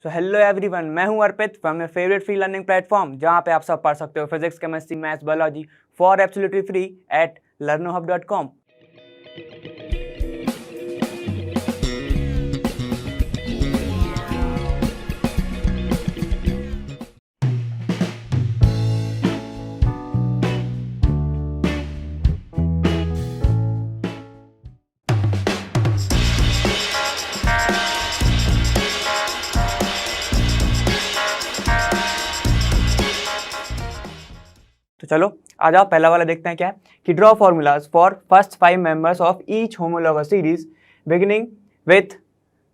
So hello everyone, मैं हूं Arpit from your favourite free learning platform, जहां पे आप सब पढ़ सकते हो physics, chemistry, maths, biology for absolutely free at learnohub.com। तो चलो आ जाओ, पहला वाला देखते हैं क्या है कि draw formulas for first 5 members of each homologous series beginning with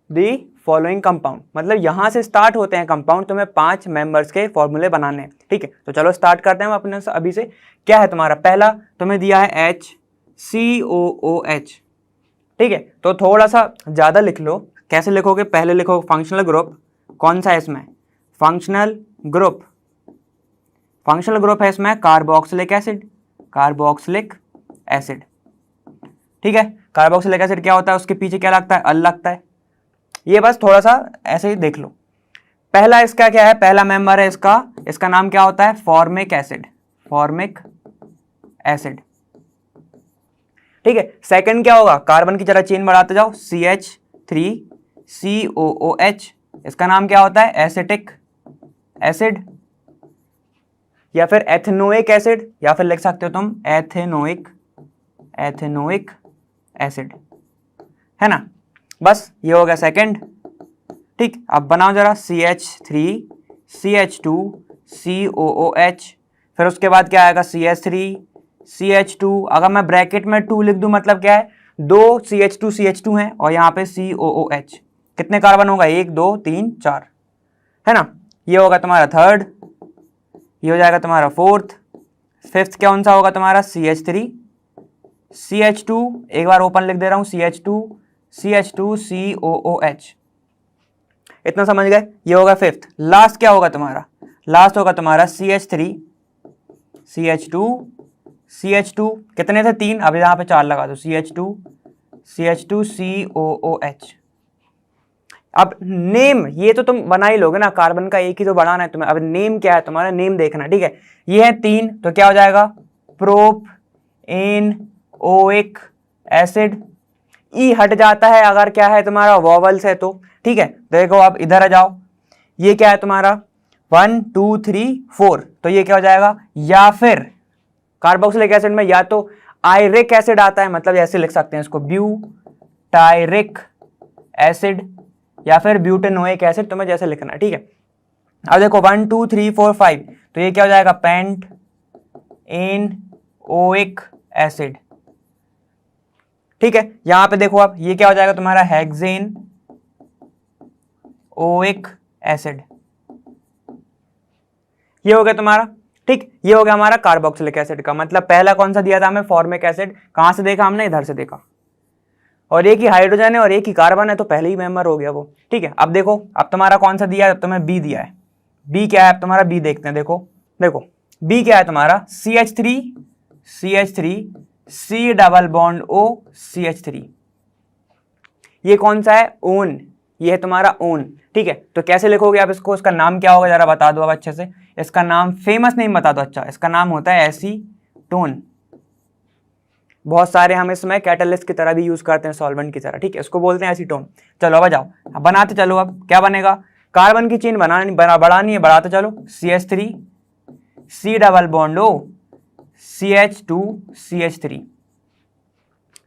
the following compound. मतलब यहाँ से स्टार्ट होते हैं कंपाउंड, तुम्हें 5 मेंबर्स के फॉर्मूले बनाने हैं। ठीक है, तो चलो स्टार्ट करते हैं अपने अभी से। क्या है तुम्हारा पहला, तुम्हें दिया है HCOOH। ठीक है, तो थोड़ा सा ज़्यादा लिख लो। कैसे लिखोगे, पहले लिखोगे फंक्शनल ग्रुप। कौन सा है इसमें, फंक्शनल ग्रुप। फंक्शनल ग्रुप है इसमें कार्बोक्सिलिक एसिड, कार्बोक्सिलिक एसिड। ठीक है, कार्बोक्सिलिक एसिड क्या होता है, उसके पीछे क्या लगता है, अल लगता है। ये बस थोड़ा सा ऐसे ही देख लो। पहला इसका क्या है, पहला मेंबर है इसका नाम क्या होता है, फॉर्मिक एसिड, फॉर्मिक एसिड। ठीक है, सेकंड क्या होगा, कार्बन की तरह चेन बढ़ाते जाओ, CH3COOH। इसका नाम क्या होता है, एसिटिक एसिड या फिर एथेनोइक एसिड, या फिर लिख सकते हो तुम एथेनोइक एसिड, है ना। बस ये हो गया सेकंड। ठीक, अब बनाओ जरा CH3CH2COOH। फिर उसके बाद क्या आएगा, CH3CH2। अगर मैं ब्रैकेट में 2 लिख दूं मतलब क्या है, 2 CH2 हैं और यहाँ पे COOH। कितने कार्बन होगा, 1 2 3 4, है ना। ये होगा तुम्हारा थर्ड, ये हो जाएगा तुम्हारा फोर्थ। फिफ्थ कौन सा होगा तुम्हारा, CH2 एक बार ओपन लिख दे रहा हूं, CH2COOH। इतना समझ गए, ये होगा फिफ्थ। लास्ट क्या होगा तुम्हारा, लास्ट होगा तुम्हारा CH2 कितने थे, 3, अब यहां पे 4 लगा दो, CH2COOH। अब नेम ये तो तुम बना ही लोगे ना, कार्बन का एक ही तो बढ़ाना है तुम्हें। अब नेम क्या है तुम्हारा, नेम देखना। ठीक है, ये है 3, तो क्या हो जाएगा, प्रोपेनोइक एसिड। ई हट जाता है अगर क्या है तुम्हारा वॉवल्स है तो। ठीक है, देखो अब इधर आ जाओ, ये क्या है तुम्हारा 1 2 3 4, तो ये क्या हो जाएगा, या फिर कार्बोक्सिलिक एसिड में या तो आयरिक एसिड आता है, मतलब ऐसे लिख सकते हैं इसको ब्यूटायरिक एसिड, या फिर ब्यूटेनोइक एसिड, तुम्हें जैसे लिखना है। ठीक है, अब देखो 1 2 3 4 5, तो ये क्या हो जाएगा, पेंटएनोइक एसिड। ठीक है, यहां पे देखो अब ये क्या हो जाएगा तुम्हारा, हेक्सेनोइक एसिड। ये हो गया तुम्हारा। ठीक, ये हो गया हमारा कार्बोक्सिलिक एसिड का। मतलब पहला कौन सा दिया था हमें, फॉर्मिक एसिड। कहां से देखा हमने, इधर से देखा, और एक ही हाइड्रोजन है और एक ही कार्बन है, तो पहले ही मेंबर हो गया वो। ठीक है, अब देखो अब तुम्हारा कौन सा दिया है, अब तुम्हें बी दिया है। बी क्या है, अब तुम्हारा बी देखते हैं। देखो बी क्या है तुम्हारा, CH3 C double bond O CH3। ये कौन सा है, ओन, ये है तुम्हारा ओन। ठीक है, तो कैसे लिखोगे आप इसको, इसका नाम क्या होगा जरा बता दो अब अच्छे से। इसका नाम फेमस नेम बता दो। अच्छा, इसका नाम होता है एसीटोन। बहुत सारे हम इसमें कैटलिस्ट की तरह भी यूज करते हैं, सॉल्वेंट की तरह। ठीक है, इसको बोलते हैं एसीटोन। चलो अब जाओ, अब बनाते चलो। अब क्या बनेगा, कार्बन की चेन बढ़ानी है, बढ़ाते चलो। CH3 C double bond O CH2 CH3।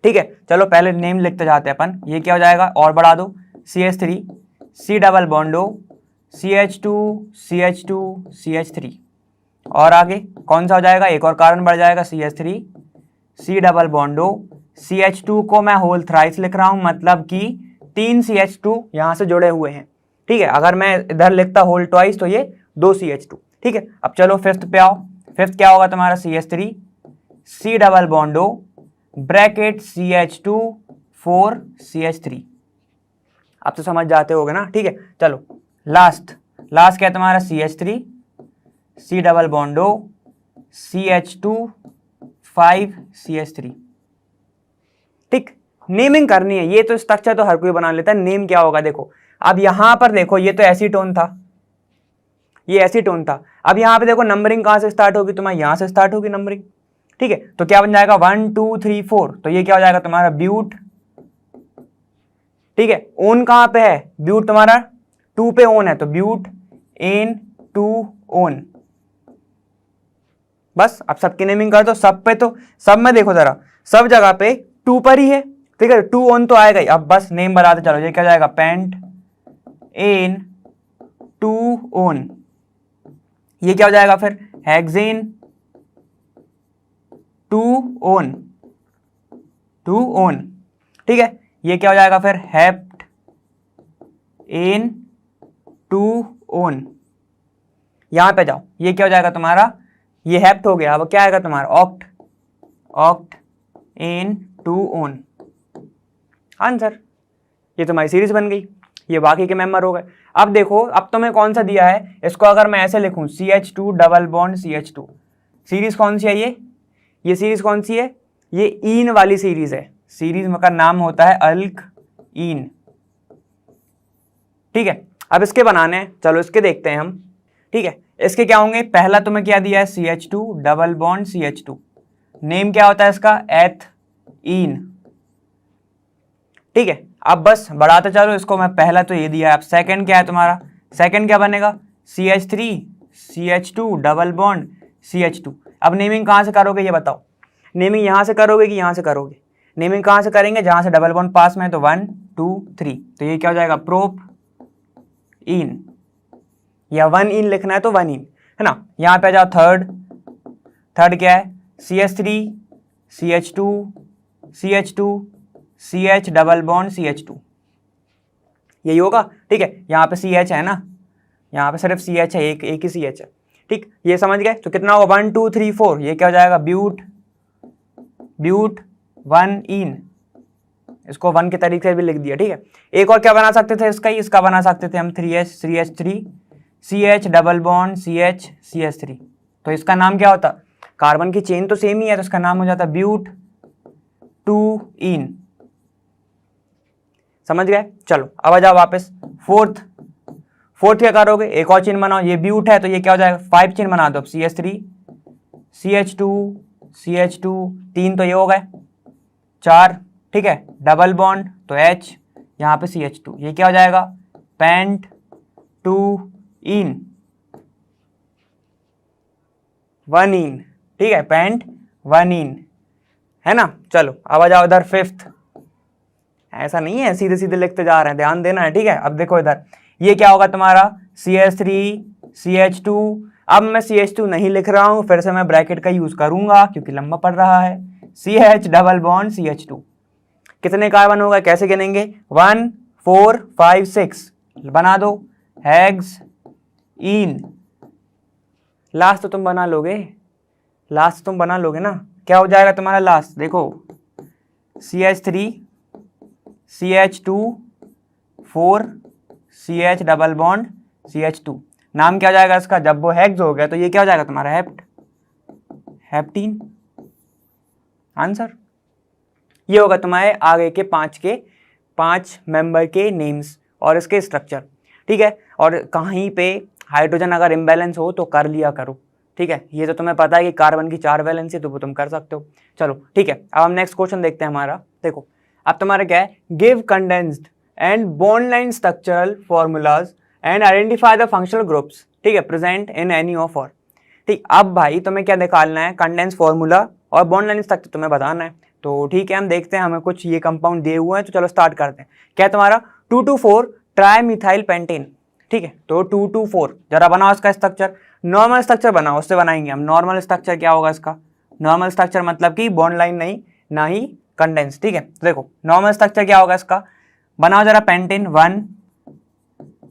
ठीक है, चलो पहले नेम लिखते जाते हैं अपन। ये क्या हो जाएगा, और बढ़ा दो, CH3 C double bond O CH2 CH3। और आगे कौन सा हो जाएगा, एक और कार्बन बढ़ जाएगा, CH3 C double bond O CH2 को मैं होल थ्राइस लिख रहा हूं, मतलब कि 3 CH2 यहां से जुड़े हुए हैं। ठीक है, अगर मैं इधर लिखता होल ट्वाइस तो ये 2 CH2। ठीक है, अब चलो फिफ्थ पे आओ। फिफ्थ क्या होगा तुम्हारा, CH3 C double bond O bracket CH2 4 CH3। अब तो समझ जाते होगे ना। ठीक है, चलो लास्ट क्या है तुम्हारा, CH3 C double bond O CH2 5 CH3। ठीक, नेमिंग करनी है, ये तो स्ट्रक्चर तो हर कोई बना लेता है। नेम क्या होगा देखो, अब यहां पर देखो ये तो एसीटोन था, ये एसीटोन था। अब यहां पे देखो नंबरिंग कहां से स्टार्ट होगी, तुम्हारा यहां से स्टार्ट होगी नंबरिंग, ठीक है। तो क्या बन जाएगा 1 2 3 4, तो ये क्या हो जाएगा तुम्हारा ब्यूट, ठीक है। ओन कहां पे है, ब्यूट तुम्हारा 2 पे ओन है, तो ब्यूट एन 2 ओन। बस अब सबकी नेमिंग कर दो, सब पे तो सब में देखो जरा, सब जगह पे 2 पर ही है, ठीक है। 2 ओन तो आएगा ही। अब बस नेम बताते चलो, ये क्या जाएगा पेंट एन 2 ओन। ये क्या हो जाएगा फिर हेक्सेन 2 ओन, 2 ओन, ठीक है। ये क्या हो जाएगा फिर हेप्ट एन 2 ओन। यहां पे जाओ, ये क्या हो जाएगा तुम्हारा, ये हेप्ट हो गया। अब क्या आएगा तुम्हारा oct, oct en 2 one. Answer, ये तुम्हारी सीरीज बन गई, ये बाकी के मेंबर हो गए। अब देखो, अब तुम्हें कौन सा दिया है, इसको अगर मैं ऐसे लिखूं CH2 double bond CH2, series कौन सी है ये सीरीज कौन सी है, ये ईन वाली सीरीज है। सीरीज का नाम होता है अल्क ईन, ठीक है। अब इसके बनाने हैं, चलो इसके देखते हैं हम, ठीक है। इसके क्या होंगे, पहला तुम्हें क्या दिया है CH2 double bond CH2, name क्या होता है इसका एथीन, ठीक है। अब बस बढ़ाते चलो इसको, मैं पहला तो ये दिया है। अब सेकंड क्या है तुम्हारा, सेकंड क्या बनेगा CH3 CH2 double bond CH2। अब नेमिंग कहाँ से करोगे ये बताओ, नेमिंग यहाँ से करोगे कि यहाँ से करोगे, नेमिंग कहाँ से करेंगे, जहाँ से डबल बॉन्ड पास में है, तो 1 2 3, तो ये क्या हो जाएगा प्रोप इन, या 1 इन लिखना है तो 1 इन, है ना। यहाँ पे आ जाओ थर्ड, थर्ड क्या है CH3 CH2 CH2 CH double bond CH2, यही होगा, ठीक है। यहाँ पे CH है ना, यहाँ पे सिर्फ CH है, एक ही CH है, ठीक। ये समझ गए, तो कितना होगा 1 2 3 4, ये क्या हो जाएगा ब्यूट, ब्यूट 1 इन, इसको 1 के तरीके से भी लिख दिया, ठीक है। एक और क्या बना सकते थे इसका ही, इसका बना सकते थे हम 3H3 CH double bond CH CH3, तो इसका नाम क्या होता, कार्बन की चेन तो सेम ही है, तो इसका नाम हो जाता ब्यूट 2 इन। समझ गए, चलो अब आ जाओ वापस फोर्थ, फोर्थ क्या करोगे, एक और चेन बनाओ, ये ब्यूट है तो ये क्या हो जाएगा 5 चेन बना दो, CH3 CH2 CH2, 3 तो ये हो गए, 4, ठीक है। डबल बॉन्ड तो H, यहाँ पे CH2, ये क्या हो जाएगा पेंट 2 इन 1 इन, ठीक है, पेंट 1 इन, है ना। चलो अब आ जाओ इधर फिफ्थ, ऐसा नहीं है सीधे सीधे लिखते जा रहे हैं, ध्यान देना है, ठीक है। अब देखो इधर, ये क्या होगा तुम्हारा CH3 CH2, अब मैं CH2 नहीं लिख रहा हूं, फिर से मैं ब्रैकेट का यूज करूंगा क्योंकि लंबा पड़ रहा है, CH डबल बॉन्ड CH2। कितने कार्बन होगा कैसे गिनेंगे, 1 4 5 6, बना दो हेक्स इन, लास्ट तो तुम बना लोगे, लास्ट तुम बना लोगे ना, क्या हो जाएगा तुम्हारा लास्ट, देखो CH3 CH2 4 CH double bond CH2, नाम क्या हो जाएगा इसका, जब वो हेक्स हो गया तो ये क्या हो जाएगा तुम्हारा हेप्ट, हेप्टीन। आंसर, ये होगा तुम्हारे आगे के 5 मेंबर के नेम्स और इसके स्ट्रक्चर, ठीक है। और कहीं पे हाइड्रोजन अगर इम्बैलेंस हो तो कर लिया करो, ठीक है। ये तो तुम्हें पता है कि कार्बन की 4 वैलेंसी, तो वो तुम कर सकते हो। चलो ठीक है, अब हम नेक्स्ट क्वेश्चन देखते हैं हमारा। देखो अब तुम्हारा क्या है, give condensed and bond line structural formulas and identify the functional groups, ठीक है, प्रेजेंट इन एनी ऑफ और, ठीक। अब भाई तुम्हें क्या निकालना है, कंडेंस फॉर्मूला और बॉन्ड लाइन स्ट्रक्चर तुम्हें बताना है। तो ठीक है, हम देखते हैं, हमें कुछ ये कंपाउंड दिए हुए हैं, तो चलो स्टार्ट करते हैं। क्या है तुम्हारा 2,2,4 ट्राइमिथाइल पेंटेन, ठीक है। तो 2,2,4 जरा बनाओ इसका स्ट्रक्चर, नॉर्मल स्ट्रक्चर बनाओ, उससे बनाएंगे हम। नॉर्मल स्ट्रक्चर क्या होगा इसका, नॉर्मल स्ट्रक्चर मतलब कि बॉन्ड लाइन नहीं, ना ही कंडेंस, ठीक है। तो देखो नॉर्मल स्ट्रक्चर क्या होगा इसका, बनाओ जरा पेंटेन 1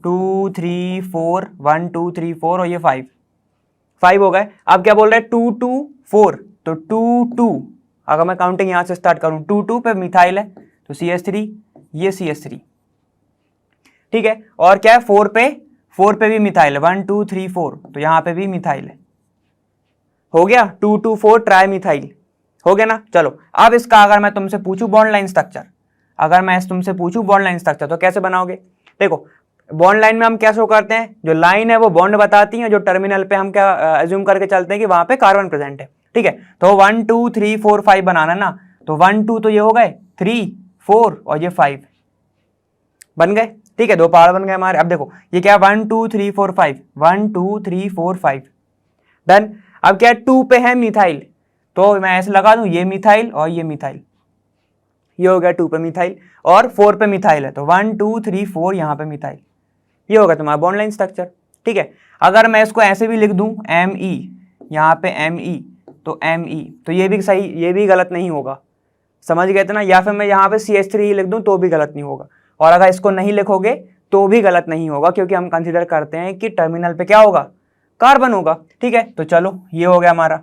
2 3 4 1 2 3 4 और ये 5 हो गए। अब क्या बोल रहे हैं 2 2 4, तो 2 2, अगर मैं काउंटिंग यहां से स्टार्ट करूं 2 2 पे मिथाइल है तो CH3, ये CH3, ठीक है। और क्या है 4 पे भी मिथाइल है, 1 2 3 4, तो यहां पे भी मिथाइल है, हो गया 2 2 4 ट्राई मिथाइल, हो गया ना। चलो अब इसका अगर मैं तुमसे पूछूं बॉन्ड लाइन स्ट्रक्चर, अगर मैं तुमसे पूछूं बॉन्ड लाइन स्ट्रक्चर तो कैसे बनाओगे। देखो बॉन्ड लाइन में हम क्या शो करते हैं, जो लाइन है वो बॉन्ड बताती है, जो टर्मिनल पे हम क्या एज्यूम करके चलते हैं कि वहां पे कार्बन प्रेजेंट है, ठीक है। तो 1 2 3 4 5 बनाना ना, तो 1 2 तो ये हो गए, 3 4 और ये 5 बन गए, ठीक है, 2 पहाड़ बन गए हमारे। अब देखो ये क्या, 1 2 3 4 5, 1 2 3 4 5 डन। अब क्या है, 2 पे है मिथाइल, तो मैं ऐसे लगा दूं, ये मिथाइल और ये मिथाइल, ये हो गया 2 पे मिथाइल, और 4 पे मिथाइल है, तो 1 2 3 4 यहाँ पे मिथाइल, ये होगा तुम्हारा बॉन्ड लाइन स्ट्रक्चर, ठीक है। अगर मैं इसको ऐसे भी लिख दूं Me, यहाँ पे Me, तो Me, तो ये भी सही, ये भी गलत नहीं होगा, समझ गए थे ना। या फिर मैं यहाँ पे CH3 लिख दूं तो भी गलत नहीं होगा, और अगर इसको नहीं लिखोगे तो भी गलत नहीं होगा, क्योंकि हम कंसिडर करते हैं कि टर्मिनल पे क्या होगा, कार्बन होगा, ठीक है। तो चलो ये हो गया हमारा।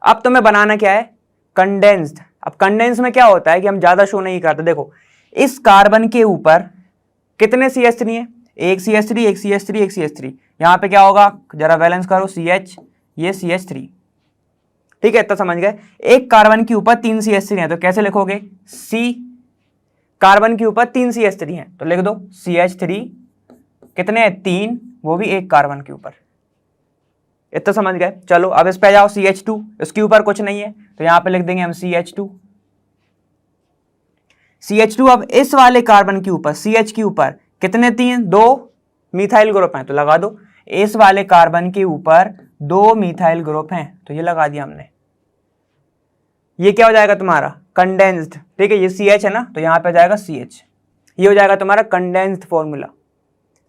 अब तुम्हें बनाना क्या है, कंडेंस्ड। अब कंडेंस में क्या होता है कि हम ज्यादा शो नहीं करते, देखो इस कार्बन के ऊपर कितने CH3 है, एक CH3, एक CH3, एक CH3, यहाँ पे क्या होगा, जरा बैलेंस करो, CH, ये CH3, ठीक है, इतना समझ गए। एक कार्बन के ऊपर 3 CH3 है, तो कैसे लिखोगे, C, कार्बन के ऊपर 3 CH3 है तो लिख दो CH3, कितने हैं, 3, वो भी एक कार्बन के ऊपर, इतना समझ गए। चलो अब इस पे जाओ, CH2, इसके ऊपर कुछ नहीं है तो यहाँ पे लिख देंगे हम CH2। CH2 अब इस वाले कार्बन के ऊपर, CH के ऊपर कितने, 3, 2 मिथाइल ग्रुप हैं, तो लगा दो इस वाले कार्बन के ऊपर 2 मिथाइल ग्रुप हैं, तो ये लगा दिया हमने। ये क्या हो जाएगा तुम्हारा, कंडेंस्ड, ठीक है, ये CH है ना, तो यहाँ पे जाएगा CH, ये हो जाएगा तुम्हारा कंडेंस्ड फॉर्मूला,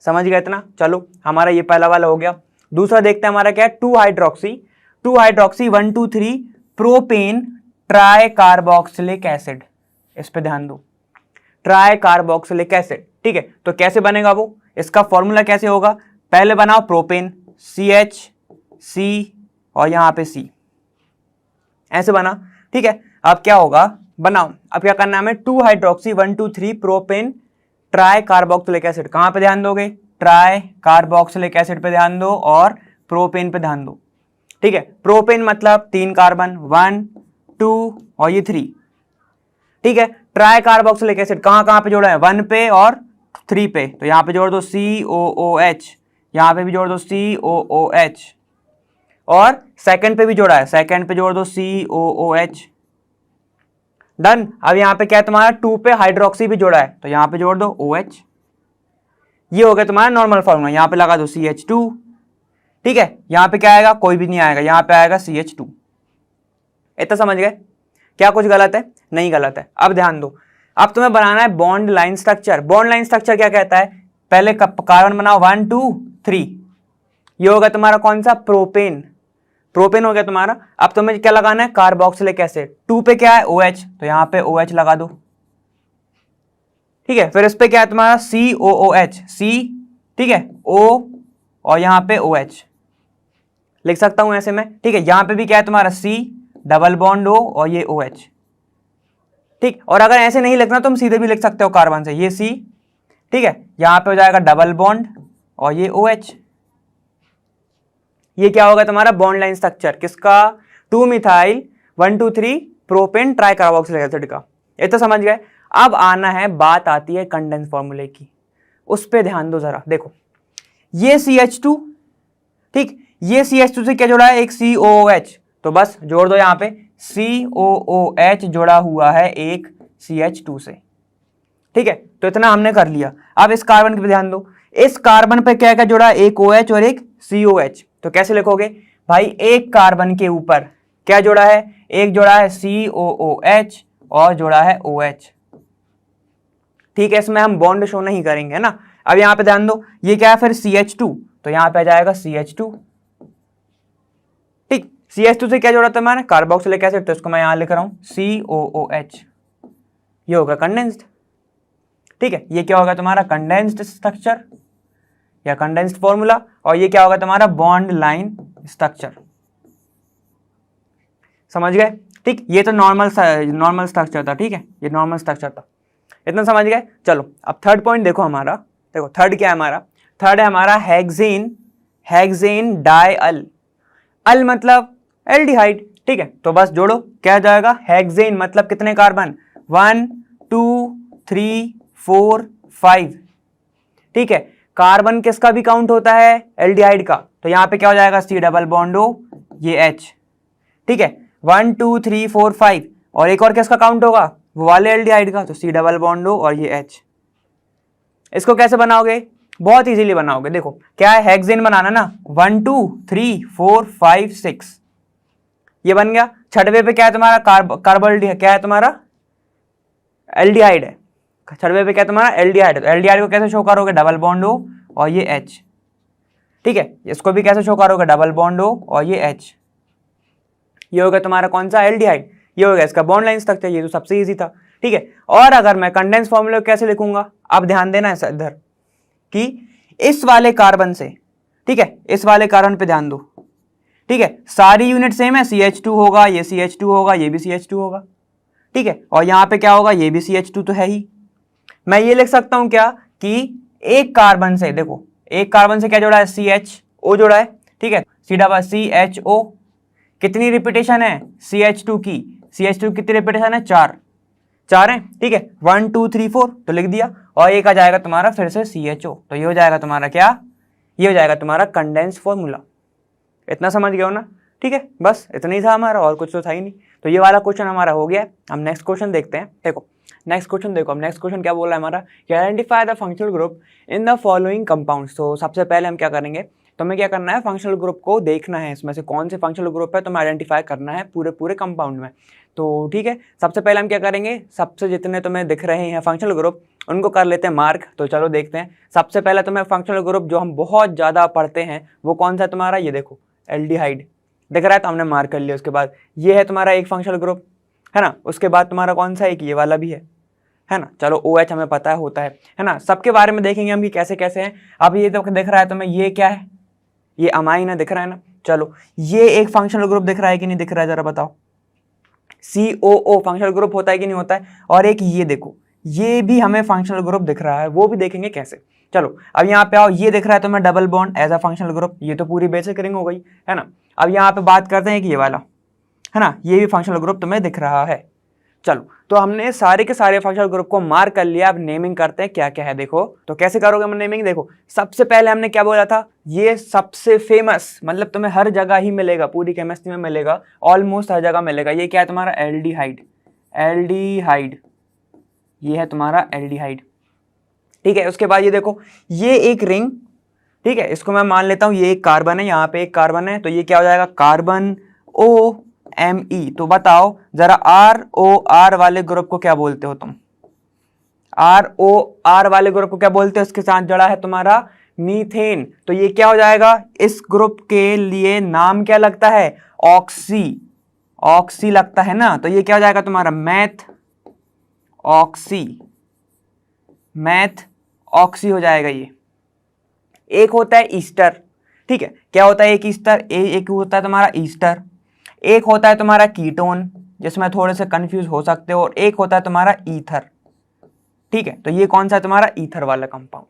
समझ गए इतना। चलो हमारा ये पहला वाला हो गया। दूसरा देखते हैं हमारा क्या है, 2 hydroxy 1 2 3 propane try carboxylic acid, इस पे ध्यान दो, ट्राई कार्बोक्सिलिक एसिड, ठीक है। तो कैसे बनेगा वो, इसका फॉर्मूला कैसे होगा, पहले बनाओ प्रोपेन, CH C और यहाँ पे C, ऐसे बना, ठीक है। अब क्या होगा, बनाओ, अब क्या करना है हमें, 2 hydroxy 1 2 3 propane try carboxylic acid, कहां पे ध्यान दोगे, ट्राई कार्बोक्सिलिक एसिड पे ध्यान दो और प्रोपेन पे ध्यान दो, ठीक है। प्रोपेन मतलब 3 कार्बन, 1 2 और ये 3, ठीक है। ट्राई कार्बोक्सिलिक एसिड कहां कहां पे जोड़ा है, 1 पे और 3 पे, तो यहां पे जोड़ दो COOH, यहां पे भी जोड़ दो COOH, और सेकंड पे भी जोड़ा है, सेकंड पे जोड़ दो COOH, डन। अब यहां पे क्या है तुम्हारा, 2 पे हाइड्रोक्सी भी जोड़ा है, तो यहां पे जोड़ दो OH, ये हो गया तुम्हारा नॉर्मल फॉर्मूला, यहां पे लगा दो CH2, ठीक है। यहां पे क्या आएगा, कोई भी नहीं आएगा, यहां पे आएगा CH2, इतना समझ गए। क्या कुछ गलत है, नहीं गलत है। अब ध्यान दो, अब तुम्हें बनाना है bond line structure. Bond line structure क्या कहता है, पहले कार्बन बनाओ 1 2 3, ये होगा तुम्हारा कौन सा, प्रोपेन, प्रोपेन हो गया तुम्हारा। अब तुम्हें क्या लगाना है, कार्बोक्सिलिक एसिड, 2 पे क्या है OH, तो यहां पे OH लगा दो, ठीक है। फिर इस पे क्या है तुम्हारा COOH, C, ठीक है, O और यहां पे OH लिख सकता हूं ऐसे में, ठीक है। यहां पे भी क्या है तुम्हारा C डबल बॉन्ड O और ये OH, ठीक। और अगर ऐसे नहीं लिखना तुम सीधे भी लिख सकते हो कार्बन से, ये C, ठीक है, यहां पे हो जाएगा डबल बॉन्ड और ये OH, ये क्या होगा तुम्हारा बॉन्ड लाइन स्ट्रक्चर किसका, 2 methyl 1 2 3 propane try carboxylic acid का, ये तो समझ गए। अब आना है, बात आती है कंडेंस फॉर्मूले की, उस पे ध्यान दो जरा, देखो ये CH2, ठीक, ये CH2 से क्या जोड़ा है, एक COOH, तो बस जोड़ दो यहां पे COOH जोड़ा हुआ है एक CH2 से, ठीक है। तो इतना हमने कर लिया। अब इस कार्बन पे ध्यान दो, इस कार्बन पे क्या क्या जोड़ा है, एक OH और एक COH, तो कैसे लिखोगे भाई, एक कार्बन के ऊपर क्या जोड़ा है, एक जोड़ा है COOH और जोड़ा है OH, ठीक है। इसमें हम बॉन्ड शो नहीं करेंगे ना। अब यहां पे ध्यान दो, ये क्या है फिर CH2, तो यहां पे आ जाएगा CH2, ठीक। CH2 से क्या जोड़ा था मैंने, कार्बोक्सिलिक एसिड, तो इसको मैं यहां लिख रहा हूं COOH, ये होगा कंडेंस्ड, ठीक है। ये क्या होगा तुम्हारा कंडेंस्ड स्ट्रक्चर या कंडेंस्ड फॉर्मूला, और ये क्या होगा तुम्हारा बॉन्ड लाइन स्ट्रक्चर, समझ गए, ठीक। ये तो नॉर्मल स्ट्रक्चर था, ठीक है, ये नॉर्मल स्ट्रक्चर था, इतना समझ गए। चलो अब थर्ड पॉइंट देखो हमारा, देखो थर्ड क्या है हमारा, थर्ड है हमारा हेक्सेन डाइअल, अल मतलब एल्डिहाइड, ठीक है। तो बस जोड़ो, क्या जाएगा, हेक्सेन मतलब कितने कार्बन, 1 2 3 4 5, ठीक है। कार्बन किसका भी काउंट होता है, एल्डिहाइड का, तो यहाँ पे क्या हो जाएगा, C डबल बॉन्ड O, ये H, ठीक है। 1 2 3 4 5 और एक और किसका काउंट होगा, वो वाले एल्डिहाइड का, तो C डबल बॉन्ड O और ये H। इसको कैसे बनाओगे, बहुत इजीली बनाओगे, देखो क्या है, हेक्सेन बनाना ना, 1 2 3 4 5 6, ये बन गया। छठवे पे क्या है तुम्हारा, कार्बल क्या है तुम्हारा, एल्डिहाइड है। छठवे पे क्या है तुम्हारा, एल्डिहाइड है। तो एल्डिहाइड को कैसे शो करोगे, डबल बॉन्ड O और ये H, ठीक है। इसको भी कैसे शो करोगे, डबल बॉन्ड O और ये H, ये हो गया तुम्हारा कौन सा, एल्डिहाइड। ये हो गया इसका बॉन्ड लाइंस तक थे, ये तो सबसे इजी था, ठीक है। और अगर मैं कंडेंस फॉर्मूला कैसे लिखूंगा, अब ध्यान देना है इधर कि इस वाले कार्बन से, ठीक है, इस वाले कार्बन पे ध्यान दो, ठीक है, सारी यूनिट सेम है, CH2 होगा, ये CH2 होगा, ये भी CH2 होगा, ठीक है। और यहां पे क्या होगा, ये भी CH2 तो है ही। मैं ये लिख सकता हूं क्या कि एक कार्बन से, देखो एक कार्बन से क्या जोड़ा है, CHO जोड़ा है, ठीक है, CHO, कितनी रिपीटेशन है CH2 की, CH2 कितनी रिपीटेशन है, 4 है, ठीक है। 1 2 3 4 तो लिख दिया, और एक आ जाएगा तुम्हारा फिर से CHO, तो ये हो जाएगा तुम्हारा क्या, ये हो जाएगा तुम्हारा कंडेंस फॉर्मूला। इतना समझ गए हो ना, ठीक है, बस इतना ही था हमारा, और कुछ तो था ही नहीं। तो ये वाला क्वेश्चन हमारा हो गया। हम नेक्स्ट क्वेश्चन देखते हैं। देखो नेक्स्ट क्वेश्चन, देखो हम नेक्स्ट क्वेश्चन क्या बोल रहा है हमारा, identify the functional group in the following compounds. तो सबसे पहले हम क्या करेंगे, तुम्हें क्या करना है, फंक्शनल ग्रुप को देखना है, इसमें से कौन से फंक्शनल ग्रुप है तुम्हें आइडेंटिफाई करना है पूरे पूरे कंपाउंड में। तो ठीक है, सबसे पहले हम क्या करेंगे, सबसे जितने तुम्हें दिख रहे हैं फंक्शनल ग्रुप उनको कर लेते हैं मार्क। तो चलो देखते हैं। सबसे पहले तुम्हें फंक्शनल ग्रुप जो हम बहुत ज़्यादा पढ़ते हैं वो कौन सा है तुम्हारा, ये देखो एल्डिहाइड दिख रहा है, तो हमने मार्क कर लिया। उसके बाद ये है तुम्हारा एक फंक्शनल ग्रुप, है ना। उसके बाद तुम्हारा कौन सा, एक ये वाला भी है ना। चलो OH हमें पता है होता है ना। सबके बारे में देखेंगे हम कि कैसे कैसे हैं। अब ये तो दिख रहा है तुम्हें, ये क्या है, ये अमाइन है, दिख रहा है ना। चलो ये एक फंक्शनल ग्रुप दिख रहा है कि नहीं दिख रहा है, जरा बताओ। COO फंक्शनल ग्रुप होता है कि नहीं होता है। और एक ये देखो, ये भी हमें फंक्शनल ग्रुप दिख रहा है, वो भी देखेंगे कैसे। चलो अब यहाँ पे आओ, ये दिख रहा है तुम्हें double bond as a functional group, ये तो पूरी बेसिक रिंग हो गई, है ना। अब यहाँ पे बात करते हैं कि ये वाला, है ना, ये भी फंक्शनल ग्रुप तुम्हें दिख रहा है। चलो तो हमने सारे के सारे फंक्शनल ग्रुप को मार्क कर लिया। अब नेमिंग करते हैं क्या क्या है। देखो तो कैसे करोगे हम नेमिंग, देखो सबसे पहले हमने क्या बोला था, ये सबसे फेमस, मतलब तुम्हें हर जगह ही मिलेगा, पूरी केमिस्ट्री में मिलेगा, ऑलमोस्ट हर जगह मिलेगा। ये क्या है तुम्हारा, एल्डिहाइड, एल्डिहाइड, ये है तुम्हारा एल्डिहाइड, ठीक है। उसके बाद ये देखो, ये एक रिंग, ठीक है, इसको मैं मान लेता हूं ये एक कार्बन है, यहाँ पे एक कार्बन है, तो ये क्या हो जाएगा, कार्बन OMe। तो बताओ जरा ROR वाले ग्रुप को क्या बोलते हो तुम, ROR वाले ग्रुप को क्या बोलते हो, इसके साथ जड़ा है तुम्हारा मीथेन, तो ये क्या हो जाएगा, इस ग्रुप के लिए नाम क्या लगता है, ऑक्सी, ऑक्सी लगता है ना। तो ये क्या हो जाएगा तुम्हारा, मैथ ऑक्सी, मैथ ऑक्सी हो जाएगा ये। एक होता है ईस्टर, ठीक है, क्या होता है एक ईस्टर, एक होता है तुम्हारा ईस्टर, एक होता है तुम्हारा कीटोन जिसमें थोड़े से कंफ्यूज हो सकते हो, और एक होता है तुम्हारा ईथर, ठीक है। तो ये कौन सा है तुम्हारा, ईथर वाला कंपाउंड।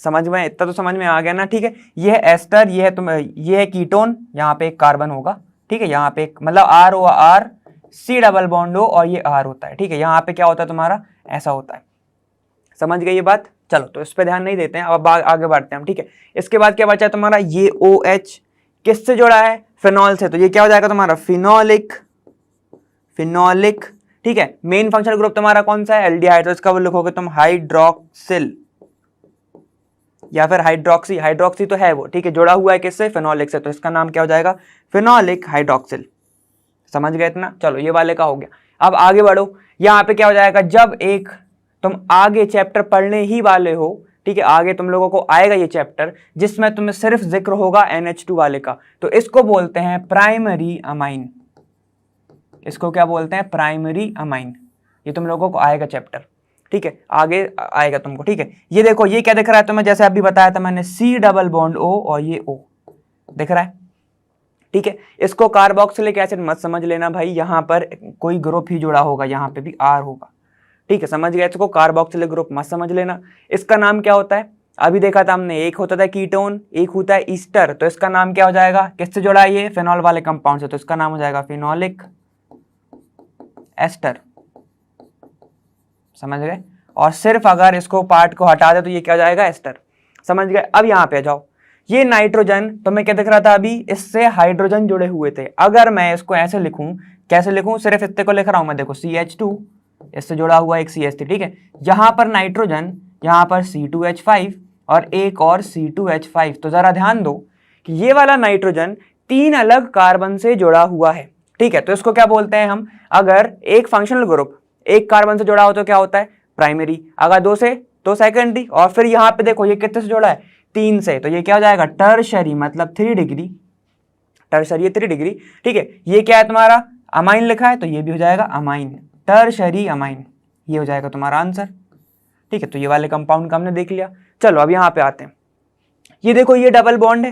समझ में, इतना तो समझ में आ गया ना, ठीक है। ये है एस्टर, ये है ये है कीटोन, यहाँ पे एक कार्बन होगा, ठीक है, यहाँ पे एक मतलब ROR, C double bond O और ये R होता है, ठीक है। यहाँ पे क्या होता है तुम्हारा, ऐसा होता है। समझ गए ये बात। चलो तो इस पे ध्यान नहीं देते हैं, अब आगे बढ़ते हैं हम, ठीक है। इसके बाद क्या बचा तुम्हारा, ये OH किससे जोड़ा है, फिनॉल से, तो ये क्या हो जाएगा तुम्हारा, फिनोलिक, फिनोलिक, ठीक है। मेन फंक्शनल ग्रुप तुम्हारा कौन सा है, एल्डिहाइड, तो इसका वो लिखोगे तुम हाइड्रोक्सिल या फिर हाइड्रोक्सी, हाइड्रोक्सी तो है वो, ठीक है, जुड़ा हुआ है किससे, फिनोलिक से, तो इसका नाम क्या हो जाएगा, फिनोलिक हाइड्रोक्सिल। समझ गए इतना। चलो ये वाले का हो गया। अब आगे बढ़ो, यहाँ पे क्या हो जाएगा, जब एक तुम आगे चैप्टर पढ़ने ही वाले हो, ठीक है, आगे तुम लोगों को आएगा ये चैप्टर जिसमें तुम्हें सिर्फ जिक्र होगा NH2 वाले का, तो इसको बोलते हैं प्राइमरी अमाइन। इसको क्या बोलते हैं, प्राइमरी अमाइन। ये तुम लोगों को आएगा चैप्टर, ठीक है, आगे आएगा तुमको, ठीक है। ये देखो ये क्या दिख रहा है तुम्हें, जैसे अभी बताया था मैंने, C डबल बॉन्ड O और ये O दिख रहा है, ठीक है। इसको कार्बोक्सिलिक एसिड मत समझ लेना भाई, यहाँ पर कोई ग्रुप ही जुड़ा होगा, यहाँ पे भी R होगा, ठीक है, समझ गया। इसको कार्बोक्सिलिक ग्रुप मत समझ लेना। इसका नाम क्या होता है, अभी देखा था हमने, एक होता था कीटोन, एक होता है ईस्टर, तो इसका नाम क्या हो जाएगा, किससे जुड़ा है ये, फिनॉल वाले कंपाउंड से, तो इसका नाम हो जाएगा फिनोलिक एस्टर। समझ गए। और सिर्फ अगर इसको पार्ट को हटा दे तो ये क्या हो जाएगा, एस्टर। समझ गए। अब यहाँ पे जाओ, ये नाइट्रोजन तो मैं क्या दिख रहा था अभी, इससे हाइड्रोजन जुड़े हुए थे। अगर मैं इसको ऐसे लिखूं, कैसे लिखूं, सिर्फ इतने को लिख रहा हूं मैं, देखो CH2 इससे जुड़ा हुआ एक CH3, ठीक है। यहाँ पर नाइट्रोजन, यहाँ पर C2H5 और एक और C2H5। तो जरा ध्यान दो कि ये वाला नाइट्रोजन 3 अलग कार्बन से जुड़ा हुआ है, ठीक है। तो इसको क्या बोलते हैं हम, अगर एक फंक्शनल ग्रुप एक कार्बन से जुड़ा हो तो क्या होता है, प्राइमरी। अगर 2 से तो सेकेंडरी। और फिर यहाँ पे देखो ये कितने से जुड़ा है, 3 से, तो ये क्या हो जाएगा, टर्शरी, मतलब 3 डिग्री, टर्शरी 3 डिग्री, ठीक है। ये क्या है तुम्हारा, अमाइन लिखा है, तो ये भी हो जाएगा अमाइन, टर्शरी अमाइन, ये हो जाएगा तुम्हारा आंसर, ठीक है। तो ये वाले कंपाउंड का हमने देख लिया। चलो अब यहाँ पे आते हैं, ये देखो ये डबल बॉन्ड है,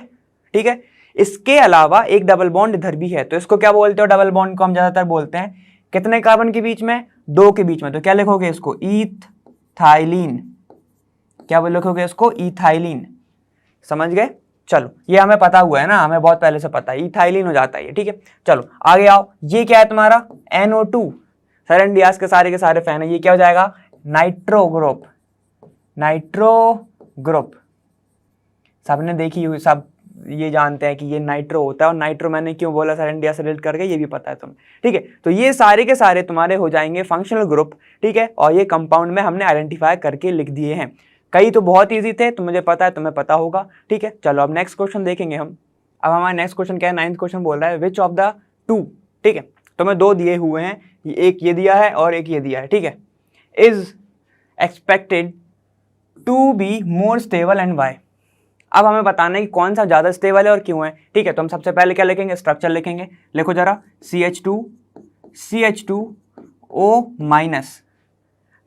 ठीक है। इसके अलावा एक डबल बॉन्ड इधर भी है, तो इसको क्या बोलते हो, डबल बॉन्ड को हम ज्यादातर बोलते हैं कितने कार्बन के बीच में, 2 के बीच में। तो क्या लिखोगे इसको, इथाइलिन, क्या लिखोगे इसको, इथाइलिन, समझ गए। चलो ये हमें पता हुआ है ना, हमें बहुत पहले से पता है, इथाइलिन हो जाता है ये, ठीक है। चलो आगे आओ, ये क्या है तुम्हारा NO2, सर डियास के सारे फैन है, ये क्या हो जाएगा, नाइट्रो ग्रुप, नाइट्रो ग्रुप, सबने देखी हुई, सब ये जानते हैं कि ये नाइट्रो होता है। और नाइट्रो मैंने क्यों बोला सर इंडिया से रिलेट करके, ये भी पता है तुम्हें, ठीक है। तो ये सारे के सारे तुम्हारे हो जाएंगे फंक्शनल ग्रुप, ठीक है। और ये कंपाउंड में हमने आइडेंटिफाई करके लिख दिए हैं। कई तो बहुत ईजी थे, तो मुझे पता है तुम्हें पता होगा, ठीक है। चलो अब नेक्स्ट क्वेश्चन देखेंगे हम। अब हमारा नेक्स्ट क्वेश्चन क्या है, 9th क्वेश्चन बोल रहा है विच ऑफ द 2, ठीक है। तो मैं 2 दिए हुए हैं, एक ये दिया है और एक ये दिया है, ठीक है। Is expected to be more stable and why. अब हमें बताना है कि कौन सा ज़्यादा स्टेबल है और क्यों है, ठीक है। तो हम सबसे पहले क्या लिखेंगे, स्ट्रक्चर लिखेंगे। लिखो जरा, CH2O माइनस,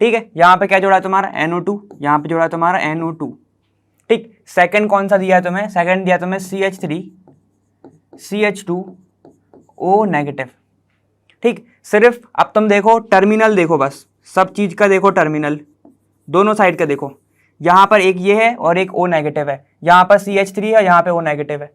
ठीक है। यहाँ पे क्या जोड़ा है तुम्हारा NO2, यहाँ पे जोड़ा है तुम्हारा NO2, ठीक। सेकंड कौन सा दिया है तुम्हें, सेकंड दिया तुम्हें CH2O नेगेटिव, ठीक। सिर्फ अब तुम देखो टर्मिनल, देखो बस सब चीज का देखो टर्मिनल, दोनों साइड का देखो। यहाँ पर एक ये है और एक O नेगेटिव है, यहाँ पर CH3 है, यहाँ पे O नेगेटिव है,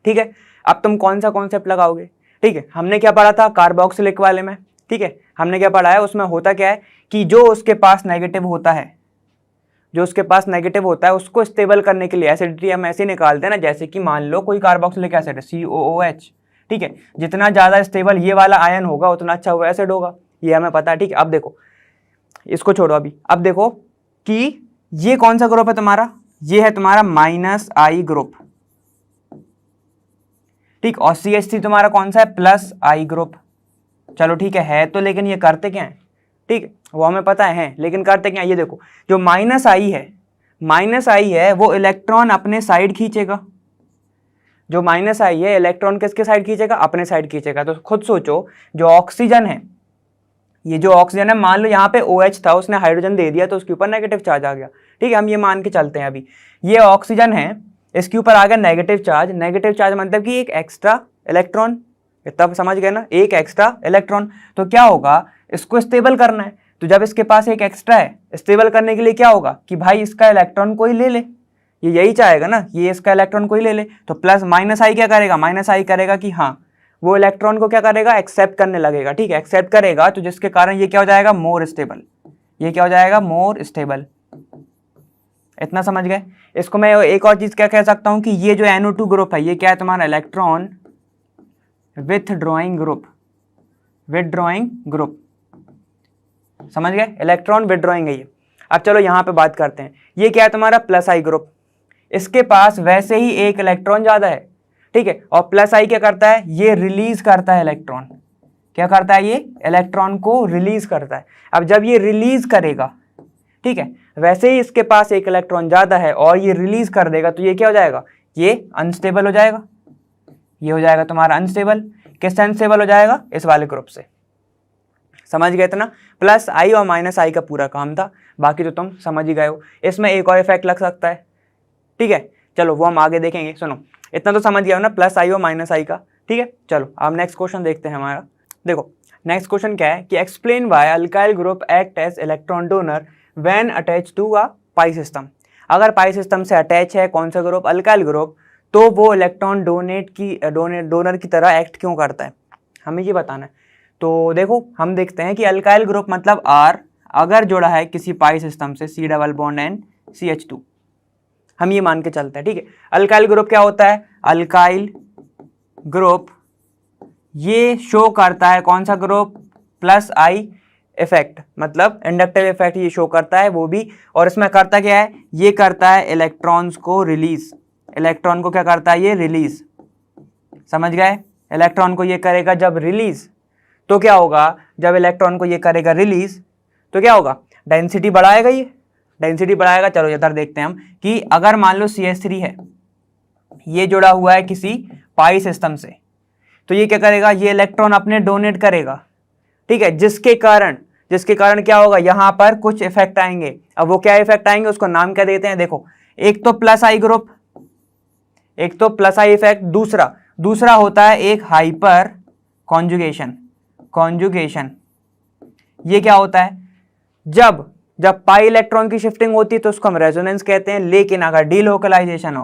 ठीक है। अब तुम कौन सा कॉन्सेप्ट लगाओगे, ठीक है। हमने क्या पढ़ा था कार्बोक्सिलिक वाले में, ठीक है। हमने क्या पढ़ा है, उसमें होता क्या है कि जो उसके पास नेगेटिव होता है, जो उसके पास नेगेटिव होता है उसको स्टेबल करने के लिए एसिडिटी हम ऐसे निकालते हैं ना, जैसे कि मान लो कोई कार्बोक्सिलिक एसिड है COOH, ठीक है। जितना ज़्यादा स्टेबल ये वाला आयन होगा उतना अच्छा वो एसिड होगा, ये हमें पता है, ठीक है। अब देखो इसको छोड़ो अभी, अब देखो कि ये कौन सा ग्रुप है तुम्हारा, ये है तुम्हारा -I ग्रुप, ठीक। और CH3 तुम्हारा कौन सा है, +I ग्रुप। चलो ठीक है तो, लेकिन ये करते क्या है, ठीक, वो हमें पता है, लेकिन करते क्या है, ये देखो जो -I है वो इलेक्ट्रॉन अपने साइड खींचेगा, जो -I है इलेक्ट्रॉन किसके साइड खींचेगा, अपने साइड खींचेगा। तो खुद सोचो जो ऑक्सीजन है, ये जो ऑक्सीजन है, मान लो यहाँ पे OH था, उसने हाइड्रोजन दे दिया तो उसके ऊपर नेगेटिव चार्ज आ गया, ठीक है। हम ये मान के चलते हैं अभी ये ऑक्सीजन है, इसके ऊपर आ गया नेगेटिव चार्ज। नेगेटिव चार्ज मतलब कि एक एक्स्ट्रा इलेक्ट्रॉन, तब समझ गए ना, एक एक्स्ट्रा इलेक्ट्रॉन। तो क्या होगा, इसको स्टेबल करना है, तो जब इसके पास एक एक्स्ट्रा है, स्टेबल करने के लिए क्या होगा कि भाई इसका इलेक्ट्रॉन कोई ले ले, ये यही चाहेगा ना, ये इसका इलेक्ट्रॉन कोई ले ले। तो +I क्या करेगा, -I करेगा कि हाँ वो इलेक्ट्रॉन को क्या करेगा, एक्सेप्ट करने लगेगा, ठीक है। एक्सेप्ट करेगा तो जिसके कारण ये क्या हो जाएगा, मोर स्टेबल, ये क्या हो जाएगा, मोर स्टेबल। इतना समझ गए। इसको मैं एक और चीज क्या कह सकता हूं कि ये जो NO2 ग्रुप है ये क्या है तुम्हारा, electron withdrawing group, withdrawing group, समझ गए, इलेक्ट्रॉन विथड्रॉइंग है ये। अब चलो यहाँ पे बात करते हैं, ये क्या है तुम्हारा +I ग्रुप, इसके पास वैसे ही एक इलेक्ट्रॉन ज्यादा है, ठीक है। और +I क्या करता है, ये रिलीज करता है इलेक्ट्रॉन, क्या करता है, ये इलेक्ट्रॉन को रिलीज करता है। अब जब ये रिलीज करेगा, ठीक है, वैसे ही इसके पास एक इलेक्ट्रॉन ज्यादा है और ये रिलीज कर देगा, तो ये क्या हो जाएगा, ये अनस्टेबल हो जाएगा, ये हो जाएगा तुम्हारा अनस्टेबल। किससे अनस्टेबल हो जाएगा, इस वाले ग्रुप से, समझ गए इतना। +I और -I का पूरा काम था, बाकी तो तुम समझ ही गए हो। इसमें एक और इफेक्ट लग सकता है, ठीक है, चलो वो हम आगे देखेंगे। सुनो इतना तो समझ गया हो ना, +I और -I का, ठीक है। चलो अब नेक्स्ट क्वेश्चन देखते हैं हमारा। देखो नेक्स्ट क्वेश्चन क्या है कि explain why alkyl group act as electron donor when attach to a pi system. अगर पाई सिस्टम से अटैच है कौन सा ग्रुप, अल्काइल ग्रुप, तो वो इलेक्ट्रॉन डोनर की तरह एक्ट क्यों करता है, हमें ये बताना है। तो देखो हम देखते हैं कि अल्काइल ग्रुप मतलब R अगर जुड़ा है किसी पाई सिस्टम से, C double bond N CH2, हम ये मान के चलते हैं, ठीक है। अल्काइल ग्रुप क्या होता है, अल्काइल ग्रुप ये शो करता है कौन सा ग्रुप, प्लस आई इफेक्ट, मतलब इंडक्टिव इफेक्ट ये शो करता है वो भी। और इसमें करता क्या है, ये करता है इलेक्ट्रॉन्स को रिलीज, इलेक्ट्रॉन को क्या करता है ये रिलीज, समझ गए। इलेक्ट्रॉन को ये करेगा जब रिलीज, तो क्या होगा, जब इलेक्ट्रॉन को ये करेगा रिलीज तो क्या होगा, डेंसिटी बढ़ाएगा, ये डेंसिटी बढ़ाएगा। चलो इधर देखते हैं हम कि अगर मान लो CH3 है, ये जुड़ा हुआ है किसी पाई सिस्टम से, तो ये क्या करेगा, ये इलेक्ट्रॉन अपने डोनेट करेगा, ठीक है, जिसके कारण क्या होगा, यहां पर कुछ इफेक्ट आएंगे। अब वो क्या इफेक्ट आएंगे, उसको नाम क्या देते हैं, देखो, एक तो प्लस आई ग्रुप, एक तो प्लस आई इफेक्ट, दूसरा होता है एक हाइपर कॉन्जुगेशन। ये क्या होता है, जब पाई इलेक्ट्रॉन की शिफ्टिंग होती है तो उसको हम रेजोनेंस कहते हैं। लेकिन अगर डीलोकलाइजेशन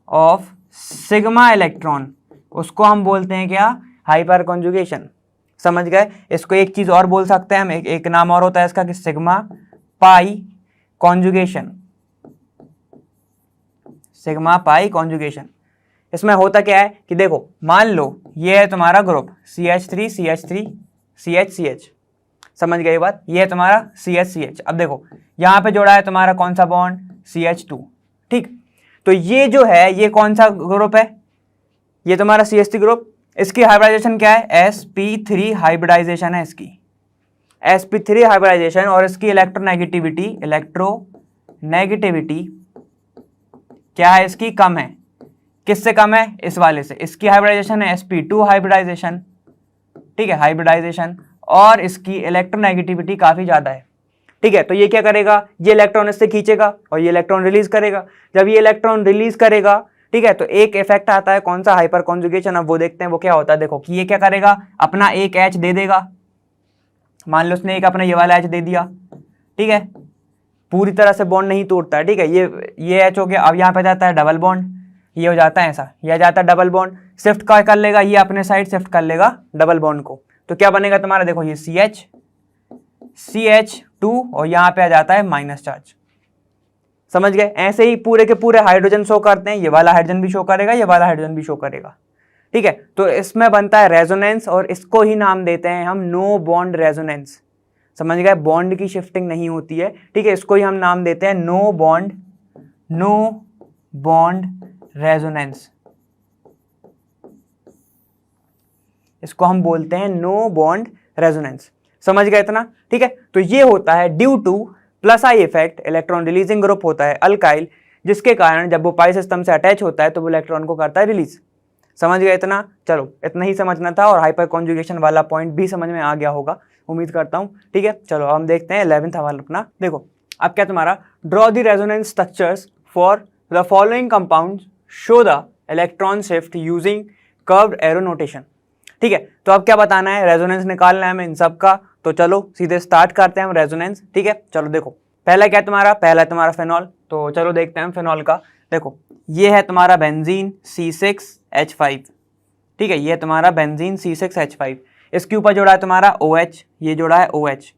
ऑफ सिग्मा इलेक्ट्रॉन, उसको हम बोलते हैं क्या, हाइपर कॉन्जुगेशन, समझ गए। इसको एक चीज और बोल सकते हैं हम, एक नाम और होता है इसका कि सिग्मा पाई कॉन्जुगेशन। इसमें होता क्या है कि देखो, मान लो ये है तुम्हारा ग्रुप CH3 CH3 CH, समझ गए बात, ये है तुम्हारा CH। अब देखो यहां पे जोड़ा है तुम्हारा कौन सा बॉन्ड, CH2, ठीक। तो ये जो है ये कौन सा ग्रुप है, ये तुम्हारा CH3 ग्रुप, इसकी हाइब्रिडाइजेशन क्या है, sp3 हाइब्रिडाइजेशन है इसकी, sp3 हाइब्रिडाइजेशन। और इसकी इलेक्ट्रोनेगेटिविटी क्या है, इसकी कम है। किससे कम है, इस वाले से। इसकी हाइब्रिडाइजेशन है sp2 हाइब्रिडाइजेशन, ठीक है, हाइब्रिडाइजेशन, और इसकी इलेक्ट्रोनेगेटिविटी काफी ज्यादा है, ठीक है। तो ये क्या करेगा, ये इलेक्ट्रॉन इससे खींचेगा और ये इलेक्ट्रॉन रिलीज करेगा। जब ये इलेक्ट्रॉन रिलीज करेगा, ठीक है, तो एक इफेक्ट आता है कौन सा, हाइपर कॉन्जुगेशन। अब वो देखते हैं वो क्या होता है। देखो कि ये क्या करेगा, अपना एक H दे देगा, मान लो उसने एक अपना ये वाला H दे दिया, ठीक है, पूरी तरह से बॉन्ड नहीं तोड़ता है, ठीक है, ये H हो गया। अब यहाँ पे जाता है डबल बॉन्ड, ये हो जाता है ऐसा, यह जाता है डबल बॉन्ड, शिफ्ट क्या कर लेगा, ये अपने साइड शिफ्ट कर लेगा डबल बॉन्ड को। तो क्या बनेगा तुम्हारा, देखो ये CH2 और यहाँ पे आ जाता है माइनस चार्ज, समझ गए। ऐसे ही पूरे के पूरे हाइड्रोजन शो करते हैं, ये वाला हाइड्रोजन भी शो करेगा, ये वाला हाइड्रोजन भी शो करेगा, ठीक है। तो इसमें बनता है रेजोनेंस, और इसको ही नाम देते हैं हम नो बॉन्ड रेजोनेंस, समझ गए। बॉन्ड की शिफ्टिंग नहीं होती है, ठीक है, इसको ही हम नाम देते हैं नो बॉन्ड रेजोनेंस, इसको हम बोलते हैं नो बॉन्ड रेजोनेंस, समझ गए इतना, ठीक है। तो ये होता है due two plus I effect, electron releasing group होता है अल्काइल, जिसके कारण जब वो पाई सिस्टम से अटैच होता है तो वो इलेक्ट्रॉन को करता है रिलीज, समझ गए इतना। चलो इतना ही समझना था, और हाइपर कॉन्जुगेशन वाला पॉइंट भी समझ में आ गया होगा, उम्मीद करता हूँ, ठीक है। चलो हम देखते हैं 11th सवाल अपना। देखो अब क्या तुम्हारा, draw the resonance structures for the following compounds, show the electron shift using curved arrow notation, ठीक है। तो अब क्या बताना है, रेजोनेंस निकालना है हमें इन सब का। तो चलो सीधे स्टार्ट करते हैं हम रेजोनेंस, ठीक है। चलो देखो पहला क्या तुम्हारा, पहला तुम्हारा फेनॉल, तो चलो देखते हैं हम फेनॉल का। देखो ये है तुम्हारा बेंजीन C6H5, ठीक है, ये है तुम्हारा बेंजीन C6H5, इसके ऊपर जोड़ा है तुम्हारा OH, ये जोड़ा है OH,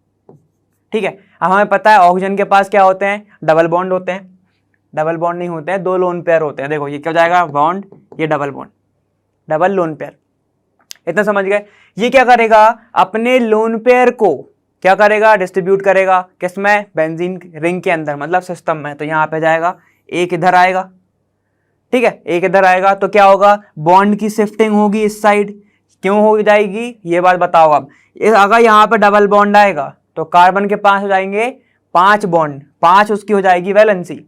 ठीक है। अब हमें पता है ऑक्सीजन के पास क्या होते हैं, डबल बॉन्ड होते हैं, डबल बॉन्ड नहीं होते हैं, दो लोन पेयर होते हैं। देखो ये क्या हो जाएगा, बॉन्ड, ये double bond, double lone pair, इतना समझ गए। ये क्या करेगा, अपने लोन पेयर को क्या करेगा, डिस्ट्रीब्यूट करेगा, किसमें, बेंजीन रिंग के अंदर, मतलब सिस्टम में। तो यहाँ पे जाएगा, एक इधर आएगा, ठीक है, एक इधर आएगा, तो क्या होगा, बॉन्ड की शिफ्टिंग होगी इस साइड। क्यों हो जाएगी ये बात बताओ। अब अगर यहाँ पे डबल बॉन्ड आएगा तो कार्बन के पास हो जाएंगे 5 बॉन्ड, 5 उसकी हो जाएगी वैलेंसी,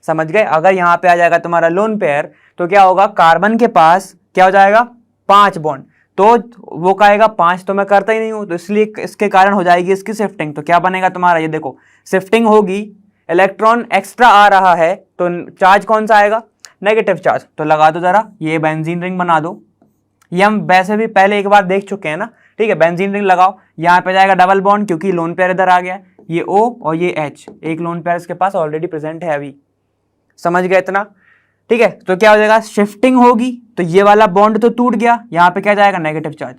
समझ गए। अगर यहाँ पे आ जाएगा तुम्हारा लोन पेयर तो क्या होगा, कार्बन के पास क्या हो जाएगा, 5 बॉन्ड, तो वो कहेगा 5 तो मैं करता ही नहीं हूं, तो इसलिए इसके कारण हो जाएगी इसकी शिफ्टिंग। तो क्या बनेगा तुम्हारा, ये देखो शिफ्टिंग होगी, इलेक्ट्रॉन एक्स्ट्रा आ रहा है, तो चार्ज कौन सा आएगा, नेगेटिव चार्ज। तो लगा दो जरा, ये बेंजीन रिंग बना दो, ये हम वैसे भी पहले एक बार देख चुके हैं ना, ठीक है। बेंजीन रिंग लगाओ, यहाँ पे जाएगा डबल बॉन्ड, क्योंकि लोन पेयर इधर आ गया, ये O और ये H, एक लोन पेयर इसके पास ऑलरेडी प्रेजेंट है अभी, समझ गए इतना, ठीक है। तो क्या हो जाएगा, शिफ्टिंग होगी, तो ये वाला बॉन्ड तो टूट गया, यहाँ पे क्या जाएगा, नेगेटिव चार्ज,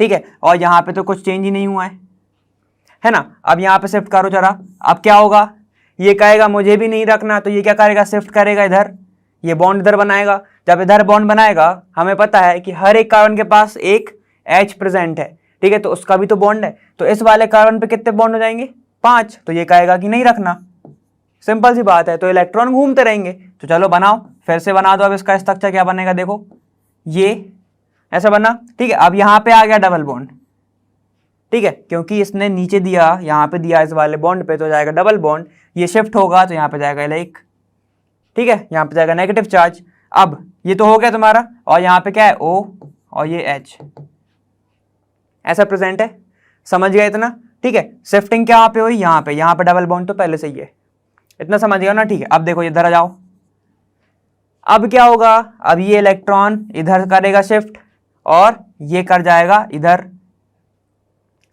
ठीक है। और यहाँ पे तो कुछ चेंज ही नहीं हुआ है, है ना। अब यहाँ पे शिफ्ट करो जरा, अब क्या होगा, ये कहेगा मुझे भी नहीं रखना, तो ये क्या करेगा, शिफ्ट करेगा इधर, ये बॉन्ड इधर बनाएगा। जब इधर बॉन्ड बनाएगा, हमें पता है कि हर एक कार्बन के पास एक H प्रेजेंट है, ठीक है, तो उसका भी तो बॉन्ड है, तो इस वाले कार्बन पे कितने बॉन्ड हो जाएंगे, 5, तो ये कहेगा कि नहीं रखना, सिंपल सी बात है, तो इलेक्ट्रॉन घूमते रहेंगे। तो चलो बनाओ, फिर से बना दो। अब इसका स्ट्रक्चर क्या बनेगा, देखो ये ऐसा बना, ठीक है। अब यहाँ पे आ गया डबल बॉन्ड, ठीक है, क्योंकि इसने नीचे दिया, यहाँ पे दिया इस वाले बॉन्ड पे, तो जाएगा डबल बॉन्ड, ये शिफ्ट होगा तो यहाँ पे जाएगा लाइक, ठीक है, यहाँ पे जाएगा नेगेटिव चार्ज। अब ये तो हो गया तुम्हारा, और यहाँ पे क्या है O और ये H ऐसा प्रेजेंट है, समझ गए इतना, ठीक है। शिफ्टिंग क्या पे हुई, यहाँ पे डबल बॉन्ड तो पहले से ही है, इतना समझ गया ना, ठीक है। अब देखो इधर आ जाओ, अब क्या होगा, अब ये इलेक्ट्रॉन इधर करेगा शिफ्ट और ये कर जाएगा इधर,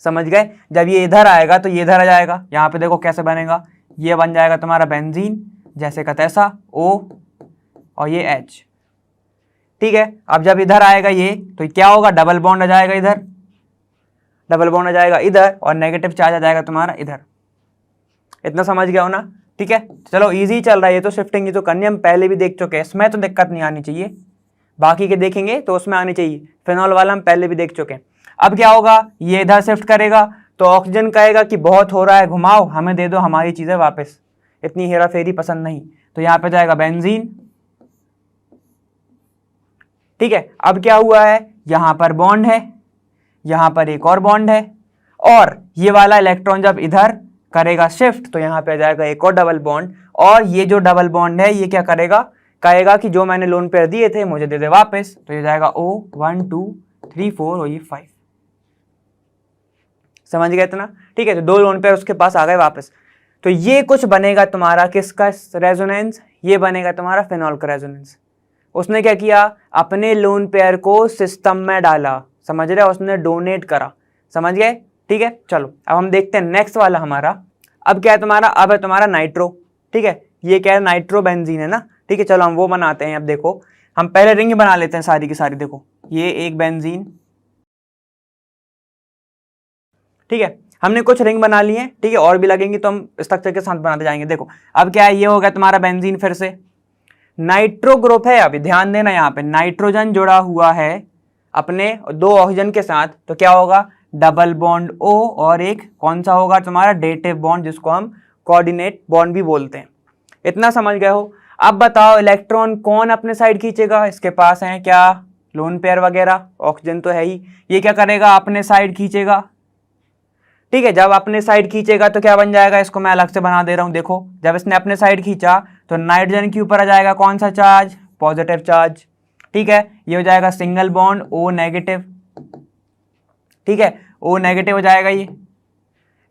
समझ गए। जब ये इधर आएगा तो ये इधर आ जाएगा, यहाँ पे देखो कैसे बनेगा, ये बन जाएगा तुम्हारा बेंजीन जैसे का तैसा, O और ये H, ठीक है। अब जब इधर आएगा ये, तो क्या होगा, डबल बॉन्ड आ जाएगा इधर, डबल बॉन्ड आ जाएगा इधर, और नेगेटिव चार्ज आ जाएगा तुम्हारा इधर, इतना समझ गया हो ना, ठीक है। चलो इजी चल रहा है, ये तो शिफ्टिंग, ये तो करनी हम पहले भी देख चुके हैं, इसमें तो दिक्कत नहीं आनी चाहिए, बाकी के देखेंगे तो उसमें आनी चाहिए, फिनॉल वाला हम पहले भी देख चुके हैं। अब क्या होगा, ये इधर शिफ्ट करेगा, तो ऑक्सीजन कहेगा कि बहुत हो रहा है, घुमाओ, हमें दे दो हमारी चीजें वापस, इतनी हेरा फेरी पसंद नहीं, तो यहाँ पे जाएगा बेंजीन, ठीक है। अब क्या हुआ है, यहाँ पर बॉन्ड है, यहाँ पर एक और बॉन्ड है, और ये वाला इलेक्ट्रॉन जब इधर करेगा शिफ्ट, तो यहाँ पे आ जाएगा एक और डबल बॉन्ड, और ये जो डबल बॉन्ड है ये क्या करेगा, कहेगा कि जो मैंने लोन पेयर दिए थे मुझे दे दे वापस, तो ये जाएगा O 1 2 3 4 और ये 5, समझ गए इतना, ठीक है। तो 2 लोन पेयर उसके पास आ गए वापस, तो ये कुछ बनेगा तुम्हारा किसका रेजोनेंस, ये बनेगा तुम्हारा फिनॉल का रेजोनेंस। उसने क्या किया, अपने लोन पेयर को सिस्टम में डाला, समझ रहे, उसने डोनेट करा, समझ गए, ठीक है। चलो अब हम देखते हैं नेक्स्ट वाला हमारा, अब क्या है तुम्हारा, अब है तुम्हारा नाइट्रो, ठीक है, ये क्या है, नाइट्रो बेंजीन है ना, ठीक है। चलो हम वो बनाते हैं, अब देखो हम पहले रिंग बना लेते हैं सारी की सारी, देखो ये एक बेंजीन, ठीक है, हमने कुछ रिंग बना ली है, ठीक है, और भी लगेंगी तो हम स्ट्रक्चर के साथ बनाते जाएंगे। देखो अब क्या है, ये हो गया तुम्हारा बेंजीन, फिर से नाइट्रो ग्रुप है, अभी ध्यान देना, यहाँ पे नाइट्रोजन जुड़ा हुआ है अपने 2 ऑक्सीजन के साथ, तो क्या होगा, डबल बॉन्ड O और एक कौन सा होगा तुम्हारा डेटिव बॉन्ड, जिसको हम कोऑर्डिनेट बॉन्ड भी बोलते हैं, इतना समझ गए हो। अब बताओ इलेक्ट्रॉन कौन अपने साइड खींचेगा, इसके पास है क्या लोन पेयर वगैरह, ऑक्सीजन तो है ही, ये क्या करेगा, अपने साइड खींचेगा, ठीक है। जब अपने साइड खींचेगा तो क्या बन जाएगा, इसको मैं अलग से बना दे रहा हूं, देखो जब इसने अपने साइड खींचा तो नाइट्रोजन के ऊपर आ जाएगा कौन सा चार्ज, पॉजिटिव चार्ज, ठीक है, ये हो जाएगा सिंगल बॉन्ड O नेगेटिव, ठीक है, O नेगेटिव हो जाएगा ये,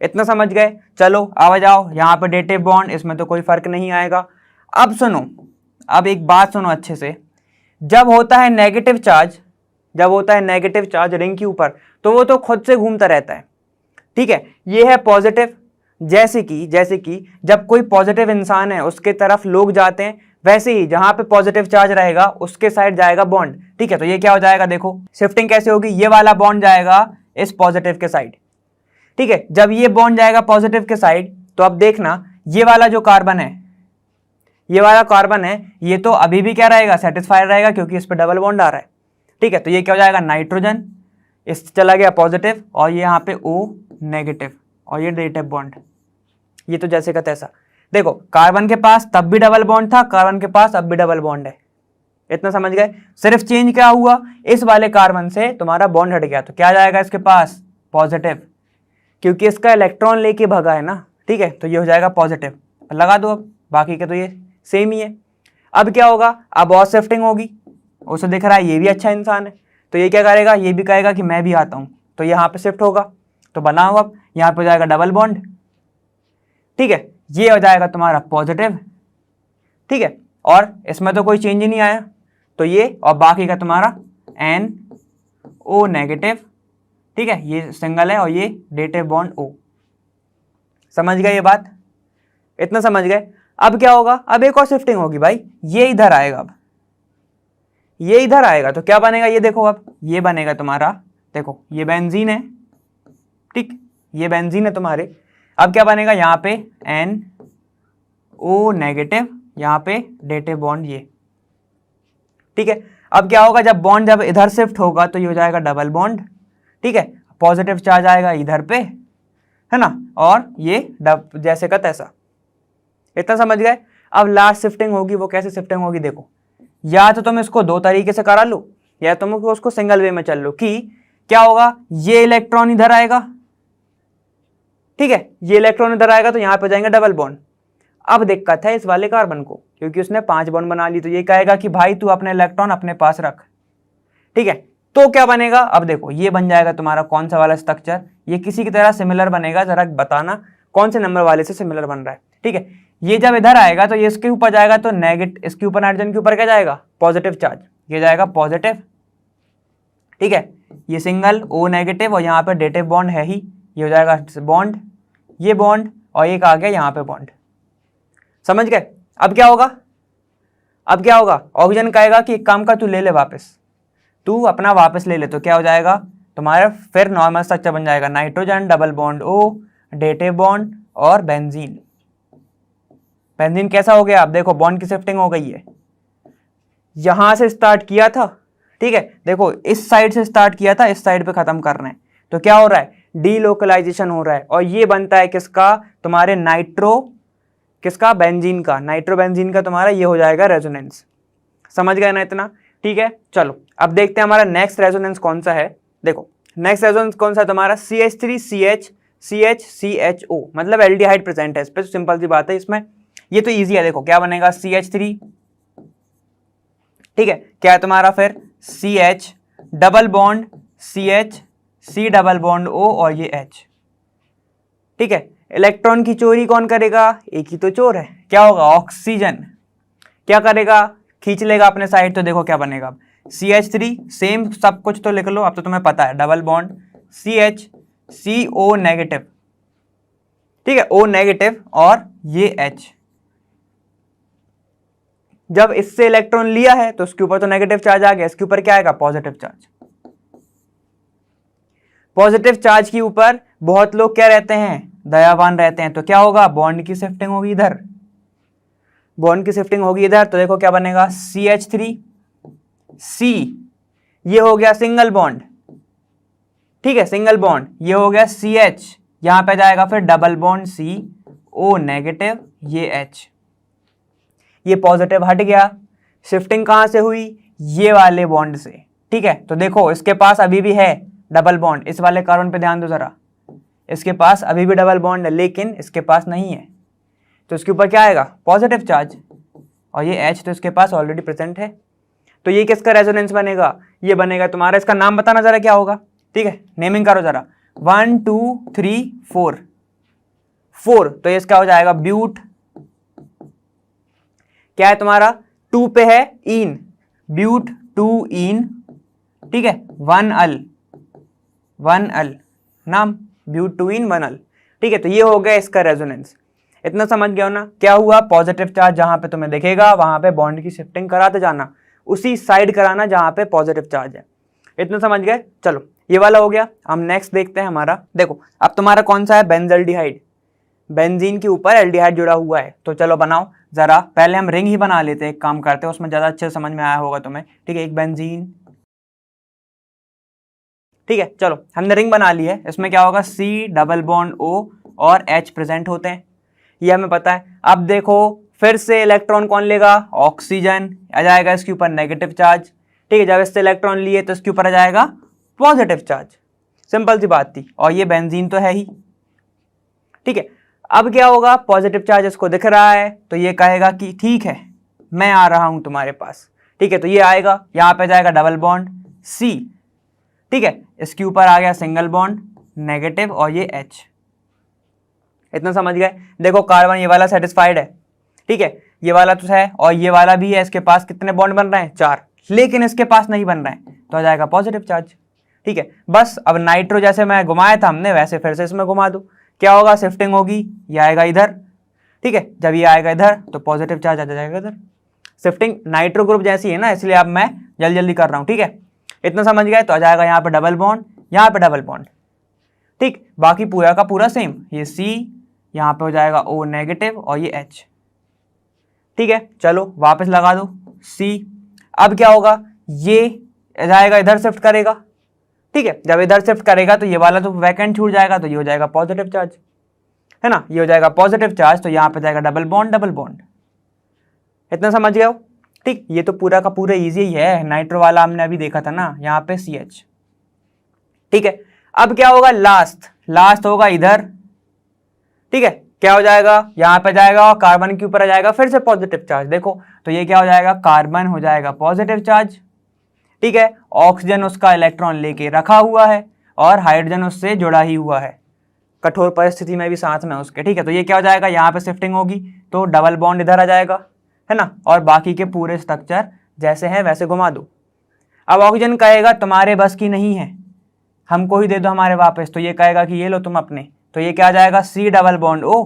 इतना समझ गए। चलो आ जाओ यहाँ पे डेटिव बॉन्ड, इसमें तो कोई फर्क नहीं आएगा। अब सुनो, अब एक बात सुनो अच्छे से, जब होता है नेगेटिव चार्ज, जब होता है नेगेटिव चार्ज रिंग के ऊपर, तो वो तो खुद से घूमता रहता है, ठीक है। ये है पॉजिटिव, जैसे कि जब कोई पॉजिटिव इंसान है उसके तरफ लोग जाते हैं, वैसे ही जहां पे पॉजिटिव चार्ज रहेगा उसके साइड जाएगा बॉन्ड, ठीक है। तो ये क्या हो जाएगा, देखो शिफ्टिंग कैसे होगी, ये वाला बॉन्ड जाएगा इस पॉजिटिव के साइड, ठीक है। जब ये बॉन्ड जाएगा पॉजिटिव के साइड, तो अब देखना ये वाला जो कार्बन है, ये वाला कार्बन है, ये तो अभी भी क्या रहेगा, सेटिस्फाइड रहेगा, क्योंकि इस पर डबल बॉन्ड आ रहा है, ठीक है। तो ये क्या हो जाएगा, नाइट्रोजन, इस चला गया पॉजिटिव, और ये यहाँ पे O नेगेटिव, और ये डेटिव बॉन्ड, ये तो जैसे का तैसा। देखो कार्बन के पास तब भी डबल बॉन्ड था, कार्बन के पास अब भी डबल बॉन्ड है, इतना समझ गए। सिर्फ चेंज क्या हुआ, इस वाले कार्बन से तुम्हारा बॉन्ड हट गया, तो क्या जाएगा इसके पास, पॉजिटिव, क्योंकि इसका इलेक्ट्रॉन लेके भगा है ना, ठीक है, तो ये हो जाएगा पॉजिटिव, लगा दो। अब बाकी के तो ये सेम ही है। अब क्या होगा, अब और शिफ्टिंग होगी, उसे दिख रहा है ये भी अच्छा इंसान है, तो ये क्या करेगा, ये भी कहेगा कि मैं भी आता हूँ, तो यहाँ पे शिफ्ट होगा, तो बनाओ अब यहाँ पे हो जाएगा डबल बॉन्ड, ठीक है, ये हो जाएगा तुम्हारा पॉजिटिव, ठीक है, और इसमें तो कोई चेंज ही नहीं आया, तो ये, और बाकी का तुम्हारा NO नेगेटिव, ठीक है, ये सिंगल है और ये डेटिव बॉन्ड O, समझ गए ये बात, इतना समझ गए। अब क्या होगा, अब एक और शिफ्टिंग होगी भाई, ये इधर आएगा, अब ये इधर आएगा तो क्या बनेगा, ये देखो अब ये बनेगा तुम्हारा, देखो ये बेंजीन है, ठीक, ये बेंजीन है तुम्हारे। अब क्या बनेगा यहाँ पे NO नेगेटिव, यहाँ पे डेटिव बॉन्ड ये, ठीक है। अब क्या होगा, जब बॉन्ड जब इधर शिफ्ट होगा तो ये हो जाएगा डबल बॉन्ड, ठीक है। पॉजिटिव चार्ज आएगा इधर पे, है ना, और ये जैसे का तैसा। इतना समझ गए। अब लास्ट शिफ्टिंग होगी, वो कैसे शिफ्टिंग होगी देखो, या तो तुम इसको दो तरीके से करा लो या तुम उसको सिंगल वे में चल लो। कि क्या होगा, ये इलेक्ट्रॉन इधर आएगा, ठीक है, ये इलेक्ट्रॉन इधर आएगा तो यहां पे जाएंगे डबल बॉन्ड। अब दिक्कत है इस वाले कार्बन को, क्योंकि उसने 5 बॉन्ड बना ली, तो ये कहेगा कि भाई तू अपने इलेक्ट्रॉन अपने पास रख, ठीक है। तो क्या बनेगा, अब देखो ये बन जाएगा तुम्हारा कौन सा वाला स्ट्रक्चर, ये किसी की तरह सिमिलर बनेगा, जरा बताना कौन से नंबर वाले से सिमिलर बन रहा है, ठीक है। ये जब इधर आएगा तो ये इसके ऊपर जाएगा तो नेगेटिव, इसके ऊपर नाइट्रोजन के ऊपर क्या जाएगा, पॉजिटिव चार्ज, ये जाएगा पॉजिटिव, ठीक है। ये सिंगल O नेगेटिव और यहाँ पे डेटिव बॉन्ड है ही, ये हो जाएगा बॉन्ड, ये बॉन्ड और एक आ गया यहाँ पे बॉन्ड, समझ गए। अब क्या होगा, अब क्या होगा, ऑक्सीजन कहेगा कि एक काम का तू ले ले वापस, तू अपना वापस ले ले, तो क्या हो जाएगा तुम्हारा फिर नॉर्मल स्ट्रक्चर बन जाएगा, nitrogen double bond O dative bond और बेंजीन। बेंजीन कैसा हो गया, अब देखो बॉन्ड की शिफ्टिंग हो गई है, यहां से स्टार्ट किया था, ठीक है, देखो इस साइड से स्टार्ट किया था, इस साइड पे खत्म कर रहे हैं, तो क्या हो रहा है, डीलोकलाइजेशन हो रहा है, और ये बनता है किसका, तुम्हारे नाइट्रो, किसका, बेंजीन का, नाइट्रो बेंजीन का तुम्हारा ये हो जाएगा रेजोनेंस। समझ गए ना इतना, ठीक है। चलो अब देखते हैं हमारा नेक्स्ट रेजोनेंस कौन सा है। देखो नेक्स्ट रेजोनेंस कौन सा है तुम्हारा, CH3CH मतलब एल्डिहाइड प्रेजेंट है इस पे, तो सिंपल सी बात है इसमें, ये तो इजी है। देखो क्या बनेगा, CH3, ठीक है, क्या है तुम्हारा फिर CH double bond CH, C double bond O और ये H, ठीक है। इलेक्ट्रॉन की चोरी कौन करेगा, एक ही तो चोर है, क्या होगा, ऑक्सीजन क्या करेगा, खींच लेगा अपने साइड, तो देखो क्या बनेगा, CH3 सेम सब कुछ तो लिख लो, अब तो तुम्हें पता है, double bond CH CO negative, ठीक है, O नेगेटिव और ये H। जब इससे इलेक्ट्रॉन लिया है तो उसके ऊपर तो नेगेटिव चार्ज आ गया, इसके ऊपर क्या आएगा, पॉजिटिव चार्ज। पॉजिटिव चार्ज के ऊपर बहुत लोग क्या रहते हैं, दयावान रहते हैं, तो क्या होगा, बॉन्ड की शिफ्टिंग होगी इधर, बॉन्ड की शिफ्टिंग होगी इधर, तो देखो क्या बनेगा, CH3C, ये हो गया सिंगल बॉन्ड, ठीक है, सिंगल बॉन्ड, ये हो गया CH, यहां पे जाएगा फिर डबल बॉन्ड CO नेगेटिव, ये H, ये पॉजिटिव हट गया, शिफ्टिंग कहां से हुई, ये वाले बॉन्ड से, ठीक है। तो देखो इसके पास अभी भी है डबल बॉन्ड, इस वाले कार्बन पे ध्यान दो जरा, इसके पास अभी भी डबल बॉन्ड है, लेकिन इसके पास नहीं है, तो इसके ऊपर क्या आएगा, पॉजिटिव चार्ज, और ये H तो इसके पास ऑलरेडी प्रेजेंट है, तो ये किसका रेजोनेंस बनेगा, ये बनेगा तुम्हारा, इसका नाम बताना जरा क्या होगा, ठीक है, नेमिंग करो जरा, 1 2 3 4 4, तो ये इसका हो जाएगा ब्यूट, क्या है तुम्हारा, 2 पे है इन, ब्यूट 2 इन, ठीक है, 1 अल नाम, ब्यूट 2 इन 1 अल, ठीक है। तो ये हो गया इसका रेजोनेंस, इतना समझ गया हो ना। क्या हुआ, पॉजिटिव चार्ज जहां पे तुम्हें दिखेगा वहां पे बॉन्ड की शिफ्टिंग कराते जाना, उसी साइड कराना जहां पे पॉजिटिव चार्ज है, इतना समझ गए। चलो ये वाला हो गया, हम नेक्स्ट देखते हैं हमारा। देखो अब तुम्हारा कौन सा है, बेंजल्डिहाइड, बेंजीन के ऊपर एल्डिहाइड जुड़ा हुआ है, तो चलो बनाओ जरा, पहले हम रिंग ही बना लेते हैं, एक काम करते हैं, उसमें ज्यादा अच्छे समझ में आया होगा तुम्हें, ठीक है। एक बेंजीन, ठीक है, चलो हमने रिंग बना ली है, इसमें क्या होगा, C डबल बॉन्ड O और H प्रेजेंट होते हैं, ये हमें पता है। अब देखो फिर से इलेक्ट्रॉन कौन लेगा, ऑक्सीजन, आ जाएगा इसके ऊपर नेगेटिव चार्ज, ठीक है। जब इससे इलेक्ट्रॉन लिए तो इसके ऊपर आ जाएगा पॉजिटिव चार्ज, सिंपल सी बात थी, और ये बेंजीन तो है ही, ठीक है। अब क्या होगा, पॉजिटिव चार्ज इसको दिख रहा है, तो ये कहेगा कि ठीक है मैं आ रहा हूं तुम्हारे पास, ठीक है। तो ये आएगा, यहां पे जाएगा डबल बॉन्ड C, ठीक है, इसके ऊपर आ गया सिंगल बॉन्ड नेगेटिव और ये H, इतना समझ गए। देखो कार्बन ये वाला सेटिस्फाइड है, ठीक है, ये वाला तो है और ये वाला भी है, इसके पास कितने बॉन्ड बन रहे हैं, 4, लेकिन इसके पास नहीं बन रहे हैं, तो आ जाएगा पॉजिटिव चार्ज, ठीक है। बस अब नाइट्रो जैसे मैं घुमाया था हमने, वैसे फिर से इसमें घुमा दो, क्या होगा, शिफ्टिंग होगी, ये आएगा इधर, ठीक है। जब ये आएगा इधर तो पॉजिटिव चार्ज आ जाएगा इधर, शिफ्टिंग नाइट्रो ग्रुप जैसी है ना, इसलिए अब मैं जल्दी जल्दी कर रहा हूँ, ठीक है। इतना समझ गए, तो आ जाएगा यहाँ पे डबल बॉन्ड, यहाँ पे डबल बॉन्ड, ठीक, बाकी पूरा का पूरा सेम, ये C यहाँ पे हो जाएगा O नेगेटिव और ये H। ठीक है, चलो वापस लगा दो C। अब क्या होगा, ये जाएगा इधर शिफ्ट करेगा। ठीक है, जब इधर शिफ्ट करेगा तो ये वाला तो वैकेंट छूट जाएगा, तो ये हो जाएगा पॉजिटिव चार्ज, है ना, ये हो जाएगा पॉजिटिव चार्ज, तो यहाँ पे जाएगा डबल बॉन्ड डबल बॉन्ड। इतना समझ गए हो? ठीक, ये तो पूरा का पूरा इजी ही है, नाइट्रो वाला हमने अभी देखा था ना, यहाँ पे CH। ठीक है, अब क्या होगा, लास्ट होगा इधर। ठीक है, क्या हो जाएगा, यहाँ पे जाएगा और कार्बन के ऊपर आ जाएगा फिर से पॉजिटिव चार्ज। देखो तो ये क्या हो जाएगा, कार्बन हो जाएगा पॉजिटिव चार्ज। ठीक है, ऑक्सीजन उसका इलेक्ट्रॉन लेके रखा हुआ है और हाइड्रोजन उससे जुड़ा ही हुआ है, कठोर परिस्थिति में भी साथ में उसके। ठीक है, तो ये क्या हो जाएगा, यहाँ पे शिफ्टिंग होगी तो डबल बॉन्ड इधर आ जाएगा, है ना, और बाकी के पूरे स्ट्रक्चर जैसे हैं वैसे घुमा दो। अब ऑक्सीजन कहेगा तुम्हारे बस की नहीं है, हमको ही दे दो हमारे वापस, तो ये कहेगा कि ये लो तुम अपने, तो ये क्या आ जाएगा, C डबल बॉन्ड O।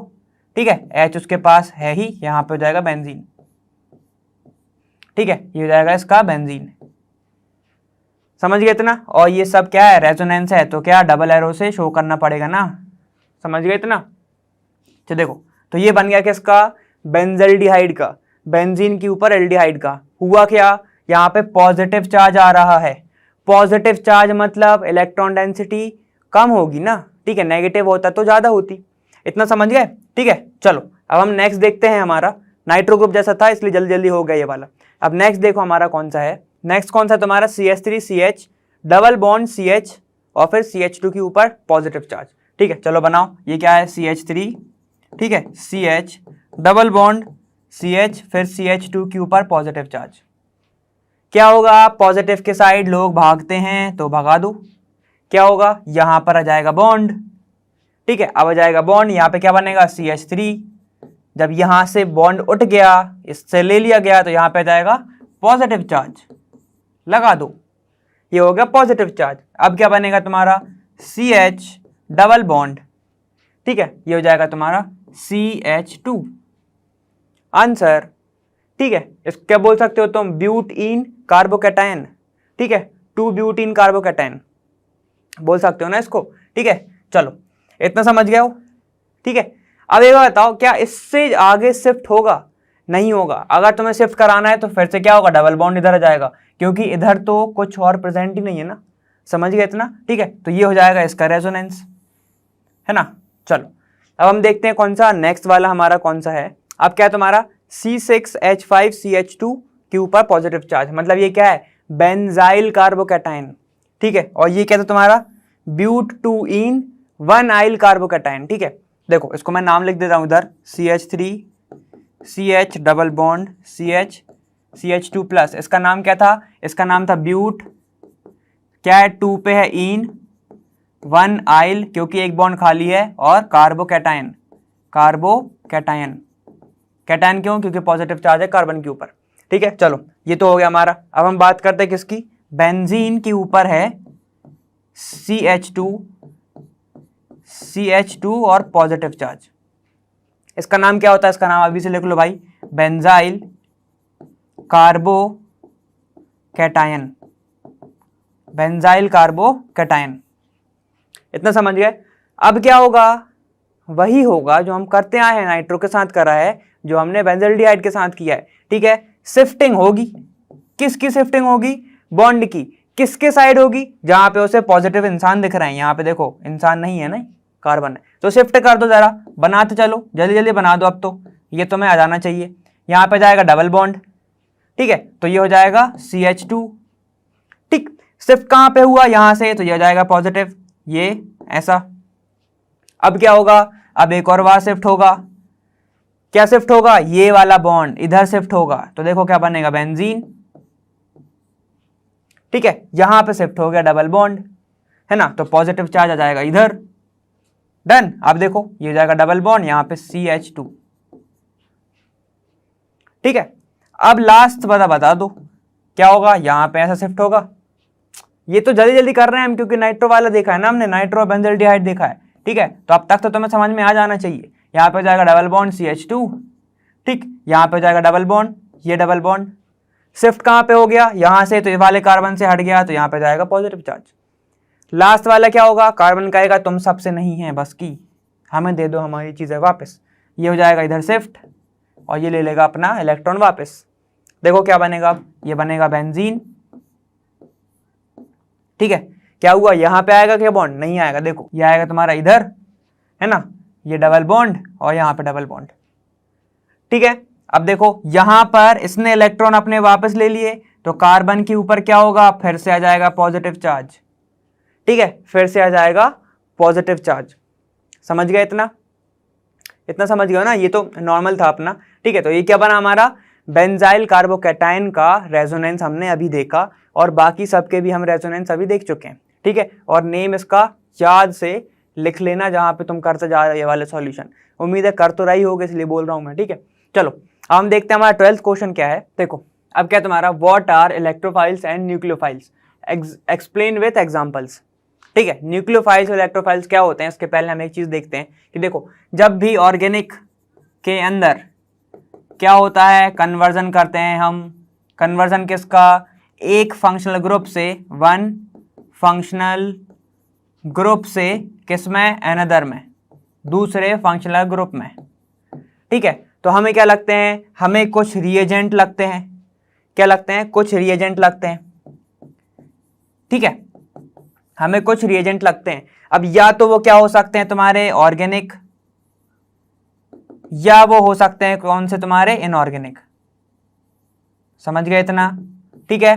ठीक है, H उसके पास है ही, यहाँ पे हो जाएगा बेंजीन। ठीक है, ये हो जाएगा इसका बेंजीन। समझ गए इतना? और ये सब क्या है, रेजोनेंस है, तो क्या डबल एरो से शो करना पड़ेगा ना। समझ गए इतना? तो देखो, तो ये बन गया किसका, बेंजल्डिहाइड का, बेंजीन के ऊपर एल्डिहाइड का। हुआ क्या, यहाँ पे पॉजिटिव चार्ज आ रहा है। पॉजिटिव चार्ज मतलब इलेक्ट्रॉन डेंसिटी कम होगी ना। ठीक है, नेगेटिव होता तो ज्यादा होती। इतना समझ गए? ठीक है, चलो अब हम नेक्स्ट देखते हैं। हमारा नाइट्रो ग्रुप जैसा था इसलिए जल्दी जल्दी हो गया ये वाला। अब नेक्स्ट देखो हमारा कौन सा है, नेक्स्ट कौन सा तुम्हारा CH3CH डबल बॉन्ड CH और फिर CH2 के ऊपर पॉजिटिव चार्ज। ठीक है, चलो बनाओ। ये क्या है, CH3, ठीक है, CH डबल बॉन्ड CH फिर CH2 के ऊपर पॉजिटिव चार्ज। क्या होगा, पॉजिटिव के साइड लोग भागते हैं तो भगा दो। क्या होगा, यहां पर आ जाएगा बॉन्ड। ठीक है, अब आ जाएगा बॉन्ड, यहाँ पे क्या बनेगा, CH3। जब यहां से बॉन्ड उठ गया, इससे ले लिया गया, तो यहाँ पे आ जाएगा पॉजिटिव चार्ज, लगा दो, ये हो गया पॉजिटिव चार्ज। अब क्या बनेगा तुम्हारा, CH डबल बॉन्ड। ठीक है, ये हो जाएगा तुम्हारा CH2 आंसर। ठीक है, इसको क्या बोल सकते हो तुम, ब्यूटीन कार्बोकैटायन। ठीक है, 2 ब्यूटीन कार्बोकैटायन बोल सकते हो ना इसको। ठीक है, चलो इतना समझ गए हो? ठीक है, अब एक बात बताओ, क्या इससे आगे शिफ्ट होगा? नहीं होगा। अगर तुम्हें शिफ्ट कराना है तो फिर से क्या होगा, डबल बॉन्ड इधर आ जाएगा, क्योंकि इधर तो कुछ और प्रेजेंट ही नहीं है ना। समझ गए इतना? ठीक है, तो ये हो जाएगा इसका रेजोनेंस, है ना। चलो अब हम देखते हैं कौन सा नेक्स्ट वाला हमारा कौन सा है। अब क्या है तुम्हारा, C6H5CH2 के ऊपर पॉजिटिव चार्ज, मतलब ये क्या है, बेंजाइल कार्बोकैटायन। ठीक है, और ये क्या था तुम्हारा, ब्यूट-2-इन 1-आइल कार्बोकैटायन। ठीक है, देखो इसको मैं नाम लिख देता हूं इधर, CH3 CH double bond CH CH2 plus. इसका नाम क्या था, इसका नाम था ब्यूट, क्या है, 2 पे है इन, 1 आइल क्योंकि एक बॉन्ड खाली है, और कार्बोकैटायन, कार्बोकैटायन, कैटायन क्यों, क्योंकि पॉजिटिव चार्ज है कार्बन के ऊपर। ठीक है, चलो ये तो हो गया हमारा। अब हम बात करते हैं किसकी, बेंजीन के ऊपर है CH2 और पॉजिटिव चार्ज। इसका नाम क्या होता है, इसका नाम अभी से लिख लो भाई, बेंजाइल कार्बोकैटायन, बेंजाइल कार्बोकैटायन। इतना समझ गए? अब क्या होगा, वही होगा जो हम करते आए हैं, नाइट्रो के साथ करा है, जो हमने बेंजल्डिहाइड के साथ किया है। ठीक है, शिफ्टिंग होगी। किसकी शिफ्टिंग होगी, बॉन्ड की। किसके साइड होगी, जहां पे उसे पॉजिटिव इंसान दिख रहे हैं। यहाँ पे देखो इंसान नहीं है ना, कार्बन है, तो शिफ्ट कर दो जरा, बनाते चलो, जल्दी जल्दी बना दो। अब तो ये तुम्हें आ जाना चाहिए। यहाँ पे जाएगा डबल बॉन्ड। ठीक है, तो ये हो जाएगा CH2। ठीक, शिफ्ट कहां पे हुआ, यहां से, तो ये हो जाएगा पॉजिटिव, ये ऐसा। अब क्या होगा, अब एक और बार शिफ्ट होगा। क्या शिफ्ट होगा, ये वाला बॉन्ड इधर शिफ्ट होगा, तो देखो क्या बनेगा, बेंजीन। ठीक है, यहां पे शिफ्ट हो गया डबल बॉन्ड, है ना, तो पॉजिटिव चार्ज आ जाएगा इधर। डन। अब देखो ये हो जाएगा डबल बॉन्ड, यहां पे CH2। ठीक है, अब लास्ट बता दो क्या होगा, यहां पे ऐसा शिफ्ट होगा। ये तो जल्दी जल्दी कर रहे हैं हम, क्योंकि नाइट्रो वाला देखा है ना हमने, नाइट्रो बेंजल्डिहाइड देखा है। ठीक है, तो अब तक तो तुम्हें समझ में आ जाना चाहिए। यहाँ पे जाएगा डबल बॉन्ड CH2। ठीक, यहाँ पे जाएगा डबल बॉन्ड, ये डबल बॉन्ड शिफ्ट कहाँ पे हो गया, यहाँ से, तो ये वाले कार्बन से हट गया, तो यहाँ पे जाएगा पॉजिटिव चार्ज। लास्ट वाला क्या होगा, कार्बन कहेगा तुम सबसे नहीं है बस की, हमें दे दो हमारी चीजें वापस। ये हो जाएगा इधर शिफ्ट और ये ले लेगा अपना इलेक्ट्रॉन वापस। देखो क्या बनेगा, ये बनेगा बेंजीन। ठीक है, क्या हुआ, यहां पे आएगा क्या बॉन्ड, नहीं आएगा। देखो ये आएगा तुम्हारा इधर, है ना, ये डबल बॉन्ड और यहां पे डबल बॉन्ड। ठीक है, अब देखो यहां पर इसने इलेक्ट्रॉन अपने वापस ले लिए, तो कार्बन के ऊपर क्या होगा, फिर से आ जाएगा पॉजिटिव चार्ज। ठीक है, फिर से आ जाएगा पॉजिटिव चार्ज। समझ गए, इतना इतना समझ गए ना, ये तो नॉर्मल था अपना। ठीक है, तो ये क्या बना हमारा, बेंजाइल कार्बोकैटायन का रेजोनेंस हमने अभी देखा, और बाकी सबके भी हम रेजोनेंस अभी देख चुके हैं। ठीक है, और नेम इसका याद से लिख लेना जहां पे तुम करते जा रहे हो ये वाले सॉल्यूशन। उम्मीद है कर तो रही होगे, इसलिए बोल रहा हूं मैं। ठीक है, चलो अब हम देखते हैं हमारा 12th क्वेश्चन क्या है। देखो अब क्या तुम्हारा, what are electrophiles and nucleophiles, explain with examples. ठीक है, न्यूक्लियोफाइल्स और इलेक्ट्रोफाइल्स क्या होते हैं, इसके पहले हम एक चीज देखते हैं कि देखो जब भी ऑर्गेनिक के अंदर क्या होता है, कन्वर्जन करते हैं हम। कन्वर्जन किसका, एक फंक्शनल ग्रुप से, वन फंक्शनल ग्रुप से किसमें, अनदर में, दूसरे फंक्शनल ग्रुप में। ठीक है, तो हमें क्या लगते हैं, हमें कुछ रिएजेंट लगते हैं। क्या लगते हैं, कुछ रिएजेंट लगते हैं। ठीक है, हमें कुछ रिएजेंट लगते हैं। अब या तो वो क्या हो सकते हैं तुम्हारे ऑर्गेनिक, या वो हो सकते हैं कौन से, तुम्हारे इनऑर्गेनिक। समझ गए इतना। ठीक है,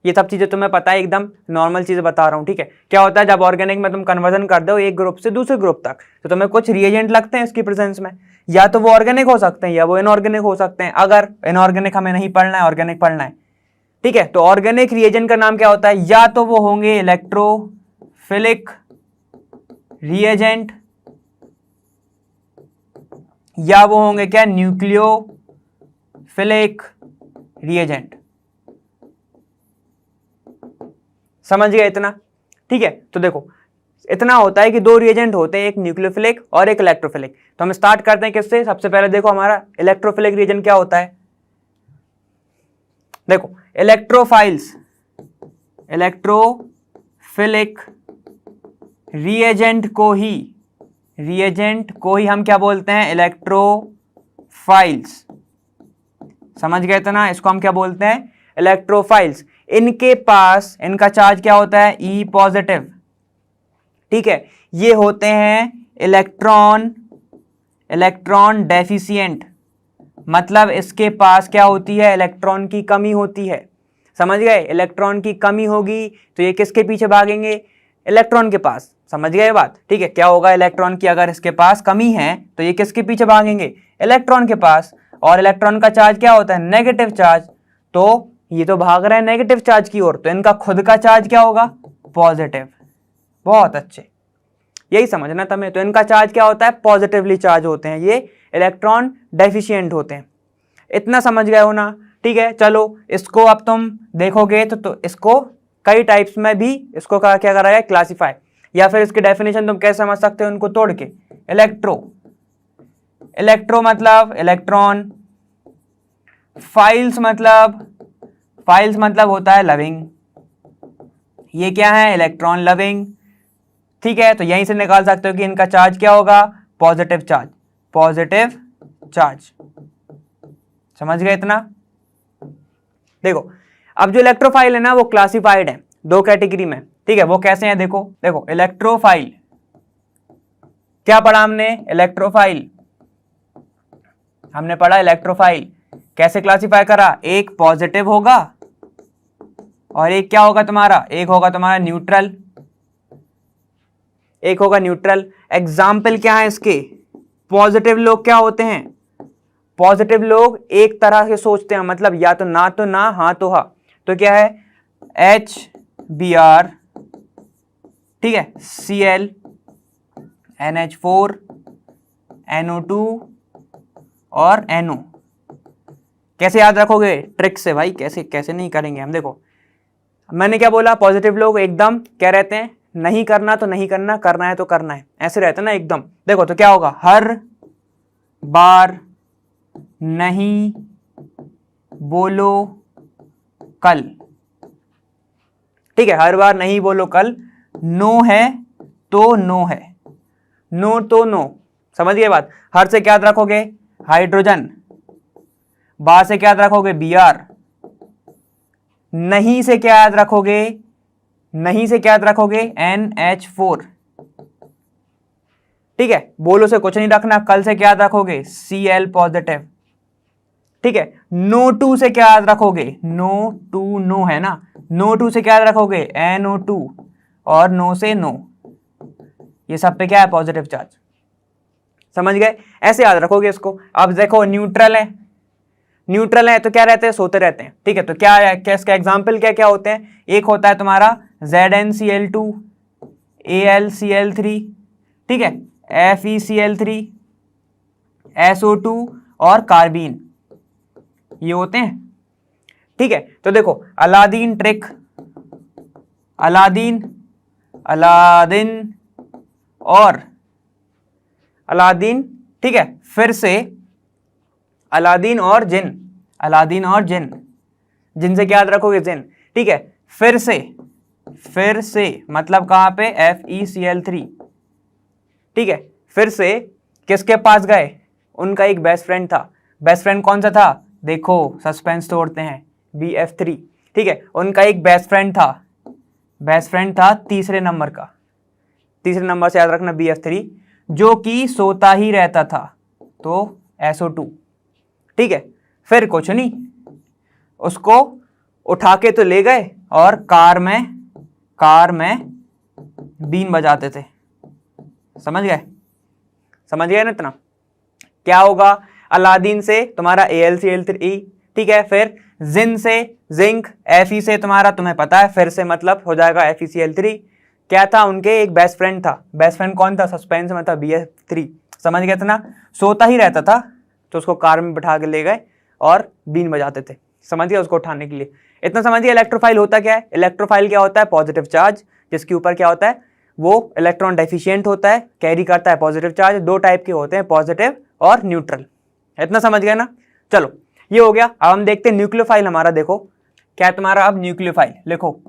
ये सब चीजें तुम्हें पता है, एकदम नॉर्मल चीजें बता रहा हूं। ठीक है, क्या होता है जब ऑर्गेनिक में तुम कन्वर्जन कर दो एक ग्रुप से दूसरे ग्रुप तक, तो तुम्हें कुछ रिएजेंट लगते हैं इसकी प्रेजेंस में। या तो वो ऑर्गेनिक हो सकते हैं या वो इनऑर्गेनिक हो सकते हैं। अगर इनऑर्गेनिक हमें नहीं पढ़ना है, ऑर्गेनिक पढ़ना है। ठीक है, तो ऑर्गेनिक रिएजेंट का नाम क्या होता है, या तो वो होंगे इलेक्ट्रोफिलिक रिएजेंट, या वो होंगे क्या, न्यूक्लियोफिलिक रिएजेंट। समझ गए इतना। ठीक है, तो देखो इतना होता है कि दो रिएजेंट होते हैं, एक न्यूक्लियोफिलिक और एक इलेक्ट्रोफिलिक। तो हम स्टार्ट करते हैं किससे, सबसे पहले देखो हमारा इलेक्ट्रोफिलिक रिएजेंट क्या होता है। देखो इलेक्ट्रोफिलिक रिएजेंट को ही हम क्या बोलते हैं, इलेक्ट्रोफाइल्स। समझ गए इतना, इसको हम क्या बोलते हैं, इलेक्ट्रोफाइल्स। इनके पास इनका चार्ज क्या होता है, ई पॉजिटिव। ठीक है, ये होते हैं इलेक्ट्रॉन डेफिशिएंट, मतलब इसके पास क्या होती है, इलेक्ट्रॉन की कमी होती है। समझ गए, इलेक्ट्रॉन की कमी होगी तो ये किसके पीछे भागेंगे, इलेक्ट्रॉन के पास। समझ गए बात। ठीक है, क्या होगा, इलेक्ट्रॉन की अगर इसके पास कमी है तो ये किसके पीछे भागेंगे, इलेक्ट्रॉन के पास। और इलेक्ट्रॉन का चार्ज क्या होता है, नेगेटिव चार्ज, तो ये तो भाग रहे हैं नेगेटिव चार्ज की ओर, तो इनका खुद का चार्ज क्या होगा, पॉजिटिव। बहुत अच्छे, यही समझना तुम्हें। तो इनका चार्ज क्या होता है, पॉजिटिवली चार्ज होते हैं, ये इलेक्ट्रॉन डेफिशिएंट होते हैं। इतना समझ गए हो ना। ठीक है, चलो इसको अब तुम देखोगे तो इसको कई टाइप्स में भी इसको क्या करा है, क्लासिफाई, या फिर इसकी डेफिनेशन तुम कैसे समझ सकते हो उनको तोड़ के। इलेक्ट्रो मतलब इलेक्ट्रॉन, फाइल्स मतलब होता है लविंग, ये क्या है, इलेक्ट्रॉन लविंग। ठीक है, तो यहीं से निकाल सकते हो कि इनका चार्ज क्या होगा, पॉजिटिव चार्ज। समझ गए इतना। देखो अब जो इलेक्ट्रोफाइल है ना वो क्लासिफाइड है दो कैटेगरी में। ठीक है, वो कैसे हैं, देखो इलेक्ट्रोफाइल, क्या पढ़ा हमने, इलेक्ट्रोफाइल हमने पढ़ा। इलेक्ट्रोफाइल कैसे क्लासिफाई करा, एक पॉजिटिव होगा और एक क्या होगा तुम्हारा, एक होगा तुम्हारा न्यूट्रल। एग्जाम्पल क्या है इसके, पॉजिटिव लोग क्या होते हैं, पॉजिटिव लोग एक तरह से सोचते हैं, मतलब या तो ना हाँ तो हाँ। तो क्या है, HBr, ठीक है, Cl, NH4, NO2 और NO। कैसे याद रखोगे, ट्रिक से भाई, कैसे नहीं करेंगे हम। देखो मैंने क्या बोला, पॉजिटिव लोग एकदम क्या रहते हैं, नहीं करना तो नहीं करना, करना है तो करना है, ऐसे रहते हैं ना एकदम। देखो तो क्या होगा, हर बार नहीं बोलो कल। ठीक है, हर बार नहीं बोलो कल, नो है तो नो है, नो तो नो, समझ गए बात। हर से क्या याद रखोगे, हाइड्रोजन, बा से क्या याद रखोगे, Br, नहीं से क्या याद रखोगे, नहीं से क्या याद रखोगे, NH4, ठीक है। बोलो से कुछ नहीं रखना, कल से क्या याद रखोगे, Cl पॉजिटिव, ठीक है। नो टू से क्या याद रखोगे, नो टू नो है ना, नो टू से क्या याद रखोगे, NO2, और नो से नो, ये सब पे क्या है, पॉजिटिव चार्ज, समझ गए। ऐसे याद रखोगे इसको। अब देखो न्यूट्रल है, न्यूट्रल है तो क्या रहते हैं, सोते रहते हैं, ठीक है। तो क्या है, क्या इसका एग्जाम्पल क्या क्या होते हैं, एक होता है तुम्हारा ZnCl2, AlCl3, ठीक है, FeCl3, SO2 और कार्बीन, ये होते हैं, ठीक है। तो देखो अलादीन ट्रिक, अलादीन, अलादीन और अलादीन, ठीक है। फिर से अलादीन और जिन, अलादीन और जिन, जिन से क्या याद रखोगे, जिन, ठीक है। फिर से मतलब कहां पे, FeCl3, ठीक है। फिर से किसके पास गए, उनका एक बेस्ट फ्रेंड था, बेस्ट फ्रेंड कौन सा था, देखो सस्पेंस तोड़ते हैं, BF3, ठीक है। उनका एक बेस्ट फ्रेंड था तीसरे नंबर का, तीसरे नंबर से याद रखना BF3, जो कि सोता ही रहता था, तो SO2, ठीक है। फिर कुछ नहीं, उसको उठा के तो ले गए और कार में बीन बजाते थे, समझ गए ना इतना। क्या होगा, अलादीन से तुम्हारा AlCl3, ठीक है। फिर जिन से जिंक, Fe से तुम्हारा तुम्हें पता है, फिर से मतलब हो जाएगा FeCl3। क्या था, उनके एक बेस्ट फ्रेंड था, बेस्ट फ्रेंड कौन था, सस्पेंस में था, BF3, समझ गए थे ना। सोता ही रहता था तो उसको कार में बिठा के ले गए और बीन बजाते थे, समझ गए, उसको उठाने के लिए। इतना समझिए। इलेक्ट्रोफाइल होता क्या है, इलेक्ट्रोफाइल क्या होता है, पॉजिटिव चार्ज जिसके ऊपर क्या होता है, वो इलेक्ट्रॉन डेफिशिएंट होता है, कैरी करता है पॉजिटिव चार्ज। दो टाइप के होते हैं, पॉजिटिव और न्यूट्रल, इतना समझ गए ना। चलो ये हो गया। अब हम देखते हैं न्यूक्लियोफाइल हमारा, देखो क्या है तुम्हारा, अब न्यूक्लियोफाइल लिखो,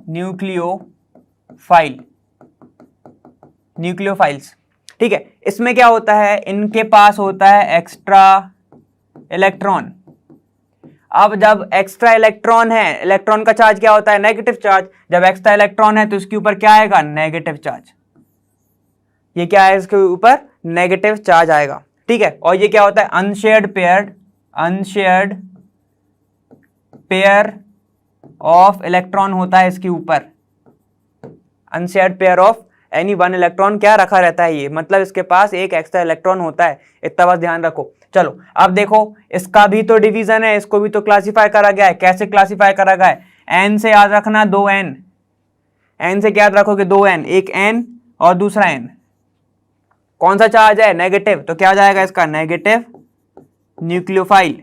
न्यूक्लियोफाइल्स, ठीक है। इसमें क्या होता है, इनके पास होता है एक्स्ट्रा इलेक्ट्रॉन। अब जब एक्स्ट्रा इलेक्ट्रॉन है, इलेक्ट्रॉन का चार्ज क्या होता है, नेगेटिव चार्ज। जब एक्स्ट्रा इलेक्ट्रॉन है तो इसके ऊपर क्या आएगा, नेगेटिव चार्ज। ये क्या है, इसके ऊपर नेगेटिव चार्ज आएगा, ठीक है। और ये क्या होता है, अनशेयर्ड पेयर ऑफ इलेक्ट्रॉन होता है इसके ऊपर, unshared pair of any one electron क्या रखा रहता है, ये मतलब इसके पास एक एक्स्ट्रा इलेक्ट्रॉन होता है, इतना बस ध्यान रखो। चलो अब देखो, इसका भी तो डिवीजन है, इसको भी तो क्लासिफाई करा गया है। कैसे क्लासिफाई करा गया है, एन से याद रखना, 2n, एन से क्या याद रखोगे, 2n, एक n और दूसरा n। कौन सा चार्ज है, नेगेटिव, तो क्या जाएगा इसका, नेगेटिव न्यूक्लियोफाइल,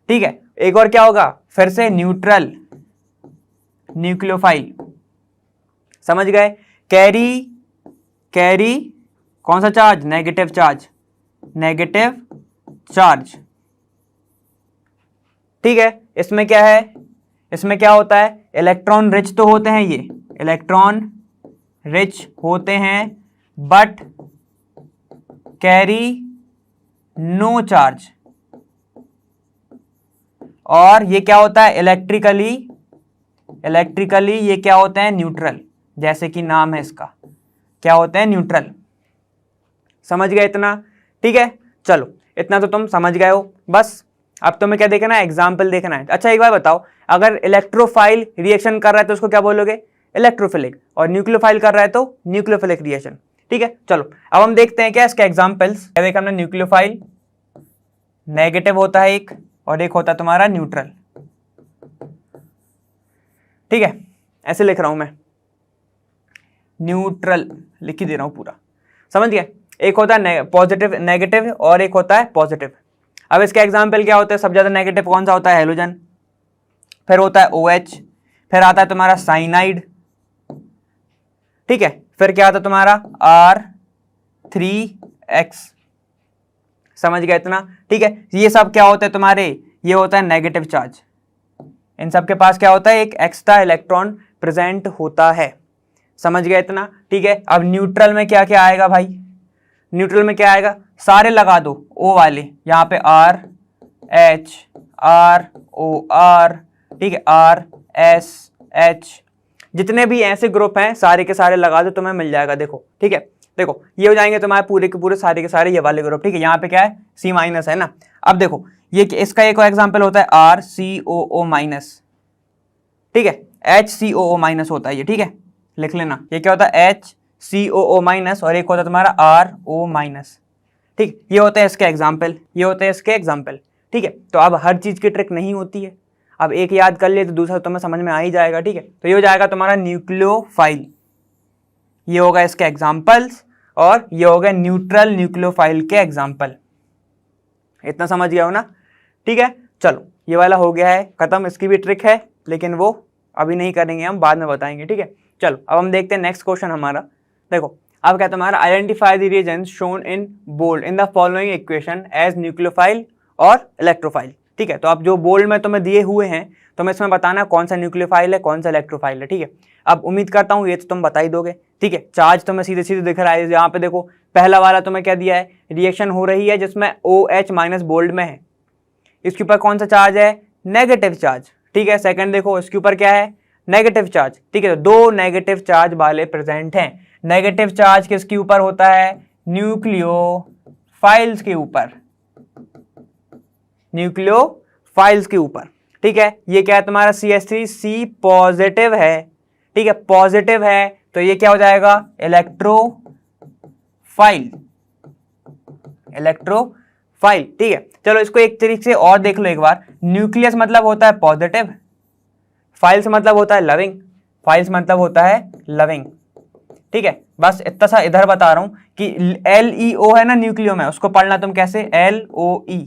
ठीक है। एक और क्या होगा, फिर से न्यूट्रल न्यूक्लियोफाइल, समझ गए। कैरी कौन सा चार्ज, नेगेटिव चार्ज, ठीक है। इसमें क्या है, इसमें क्या होता है, इलेक्ट्रॉन रिच तो होते हैं, ये इलेक्ट्रॉन रिच होते हैं, बट कैरी नो चार्ज। और ये क्या होता है, इलेक्ट्रिकली ये क्या होते हैं, न्यूट्रल, जैसे कि नाम है इसका, क्या होते हैं, न्यूट्रल, समझ गए इतना, ठीक है। चलो इतना तो तुम समझ गए हो बस। अब तुम्हें क्या देखना है, एग्जाम्पल देखना है। अच्छा एक बार बताओ, अगर इलेक्ट्रोफाइल रिएक्शन कर रहा है तो उसको क्या बोलोगे, इलेक्ट्रोफिलिक, और न्यूक्लियोफाइल कर रहा है तो न्यूक्लियोफिलिक रिएक्शन, ठीक है। चलो अब हम देखते हैं क्या इसके एग्जाम्पल्स। क्या देखा हमने, न्यूक्लियोफाइल नेगेटिव होता है एक, और एक होता है तुम्हारा न्यूट्रल, ठीक है। ऐसे लिख रहा हूं मैं, न्यूट्रल लिख ही दे रहा हूं पूरा, समझ गए। एक होता है पॉजिटिव नेगेटिव और एक होता है पॉजिटिव। अब इसके एग्जाम्पल क्या होते हैं, सबसे ज्यादा नेगेटिव कौन सा होता है, हेलोजन, फिर होता है OH, फिर आता है तुम्हारा साइनाइड, ठीक है। फिर क्या आता है तुम्हारा R3X, समझ गए इतना, ठीक है। ये सब क्या होता है तुम्हारे, ये होता है नेगेटिव चार्ज। इन सब के पास क्या होता है, एक एक्स्ट्रा इलेक्ट्रॉन प्रेजेंट होता है, समझ गए इतना, ठीक है। अब न्यूट्रल में क्या क्या आएगा भाई, न्यूट्रल में क्या आएगा, सारे लगा दो ओ वाले, यहाँ पे R H R O R, ठीक है, R S H, जितने भी ऐसे ग्रुप हैं सारे के सारे लगा दो, तुम्हें मिल जाएगा। देखो ठीक है, देखो ये हो जाएंगे तुम्हारे पूरे के पूरे सारे के सारे ये वाले ग्रुप, ठीक है। यहाँ पे क्या है, C माइनस है ना। अब देखो ये इसका एक एग्जांपल होता है RCOO माइनस, ठीक है, HCOO माइनस होता है ये, ठीक है, लिख लेना। ये क्या होता है, HCOO माइनस, और एक होता है तुम्हारा RO माइनस, ठीक। ये होते हैं इसके एग्जाम्पल, ये होते हैं इसके एग्जाम्पल, ठीक है। तो अब हर चीज की ट्रिक नहीं होती है, अब एक याद कर ले तो दूसरा तुम्हें समझ में आ ही जाएगा, ठीक है। तो ये हो जाएगा तुम्हारा न्यूक्लियोफाइल, ये होगा इसके एग्जाम्पल्स, और ये हो गया न्यूट्रल न्यूक्लियोफाइल के एग्जाम्पल। इतना समझ गया हो ना, ठीक है। चलो ये वाला हो गया है खत्म, इसकी भी ट्रिक है लेकिन वो अभी नहीं करेंगे, हम बाद में बताएंगे, ठीक है। चलो अब हम देखते हैं नेक्स्ट क्वेश्चन हमारा। देखो अब क्या तुम्हारा, identify the reagents shown in bold in the following equation as nucleophile और इलेक्ट्रोफाइल, ठीक है। तो अब जो बोल्ड में तुम्हें दिए हुए हैं तुम्हें इसमें बताना कौन सा न्यूक्लियोफाइल है कौन सा इलेक्ट्रोफाइल है, ठीक है। अब उम्मीद करता हूँ ये तो तुम बता ही दोगे, ठीक है। चार्ज तुम्हें सीधे सीधे दिख रहा है, यहाँ पे देखो पहला वाला तुम्हें क्या दिया है, रिएक्शन हो रही है जिसमें OH माइनस बोल्ड में है, इसके ऊपर कौन सा चार्ज है, नेगेटिव चार्ज, ठीक है। सेकंड देखो इसके ऊपर क्या है, नेगेटिव चार्ज, ठीक है। तो दो नेगेटिव चार्ज वाले प्रेजेंट हैं। नेगेटिव चार्ज किसके ऊपर होता है, न्यूक्लियोफाइल्स के ऊपर, न्यूक्लियोफाइल्स के ऊपर, ठीक है। ये क्या है तुम्हारा CH3, C पॉजिटिव है, ठीक है, पॉजिटिव है, तो ये क्या हो जाएगा, इलेक्ट्रोफाइल, इलेक्ट्रोफाइल, ठीक है। चलो इसको एक तरीके से और देख लो एक बार, न्यूक्लियस मतलब होता है पॉजिटिव, फाइल्स मतलब होता है लविंग, फाइल्स मतलब होता है लविंग, ठीक है। बस इतना सा इधर बता रहा हूं कि LEO है ना न्यूक्लियो में, उसको पढ़ना तुम कैसे, LOE,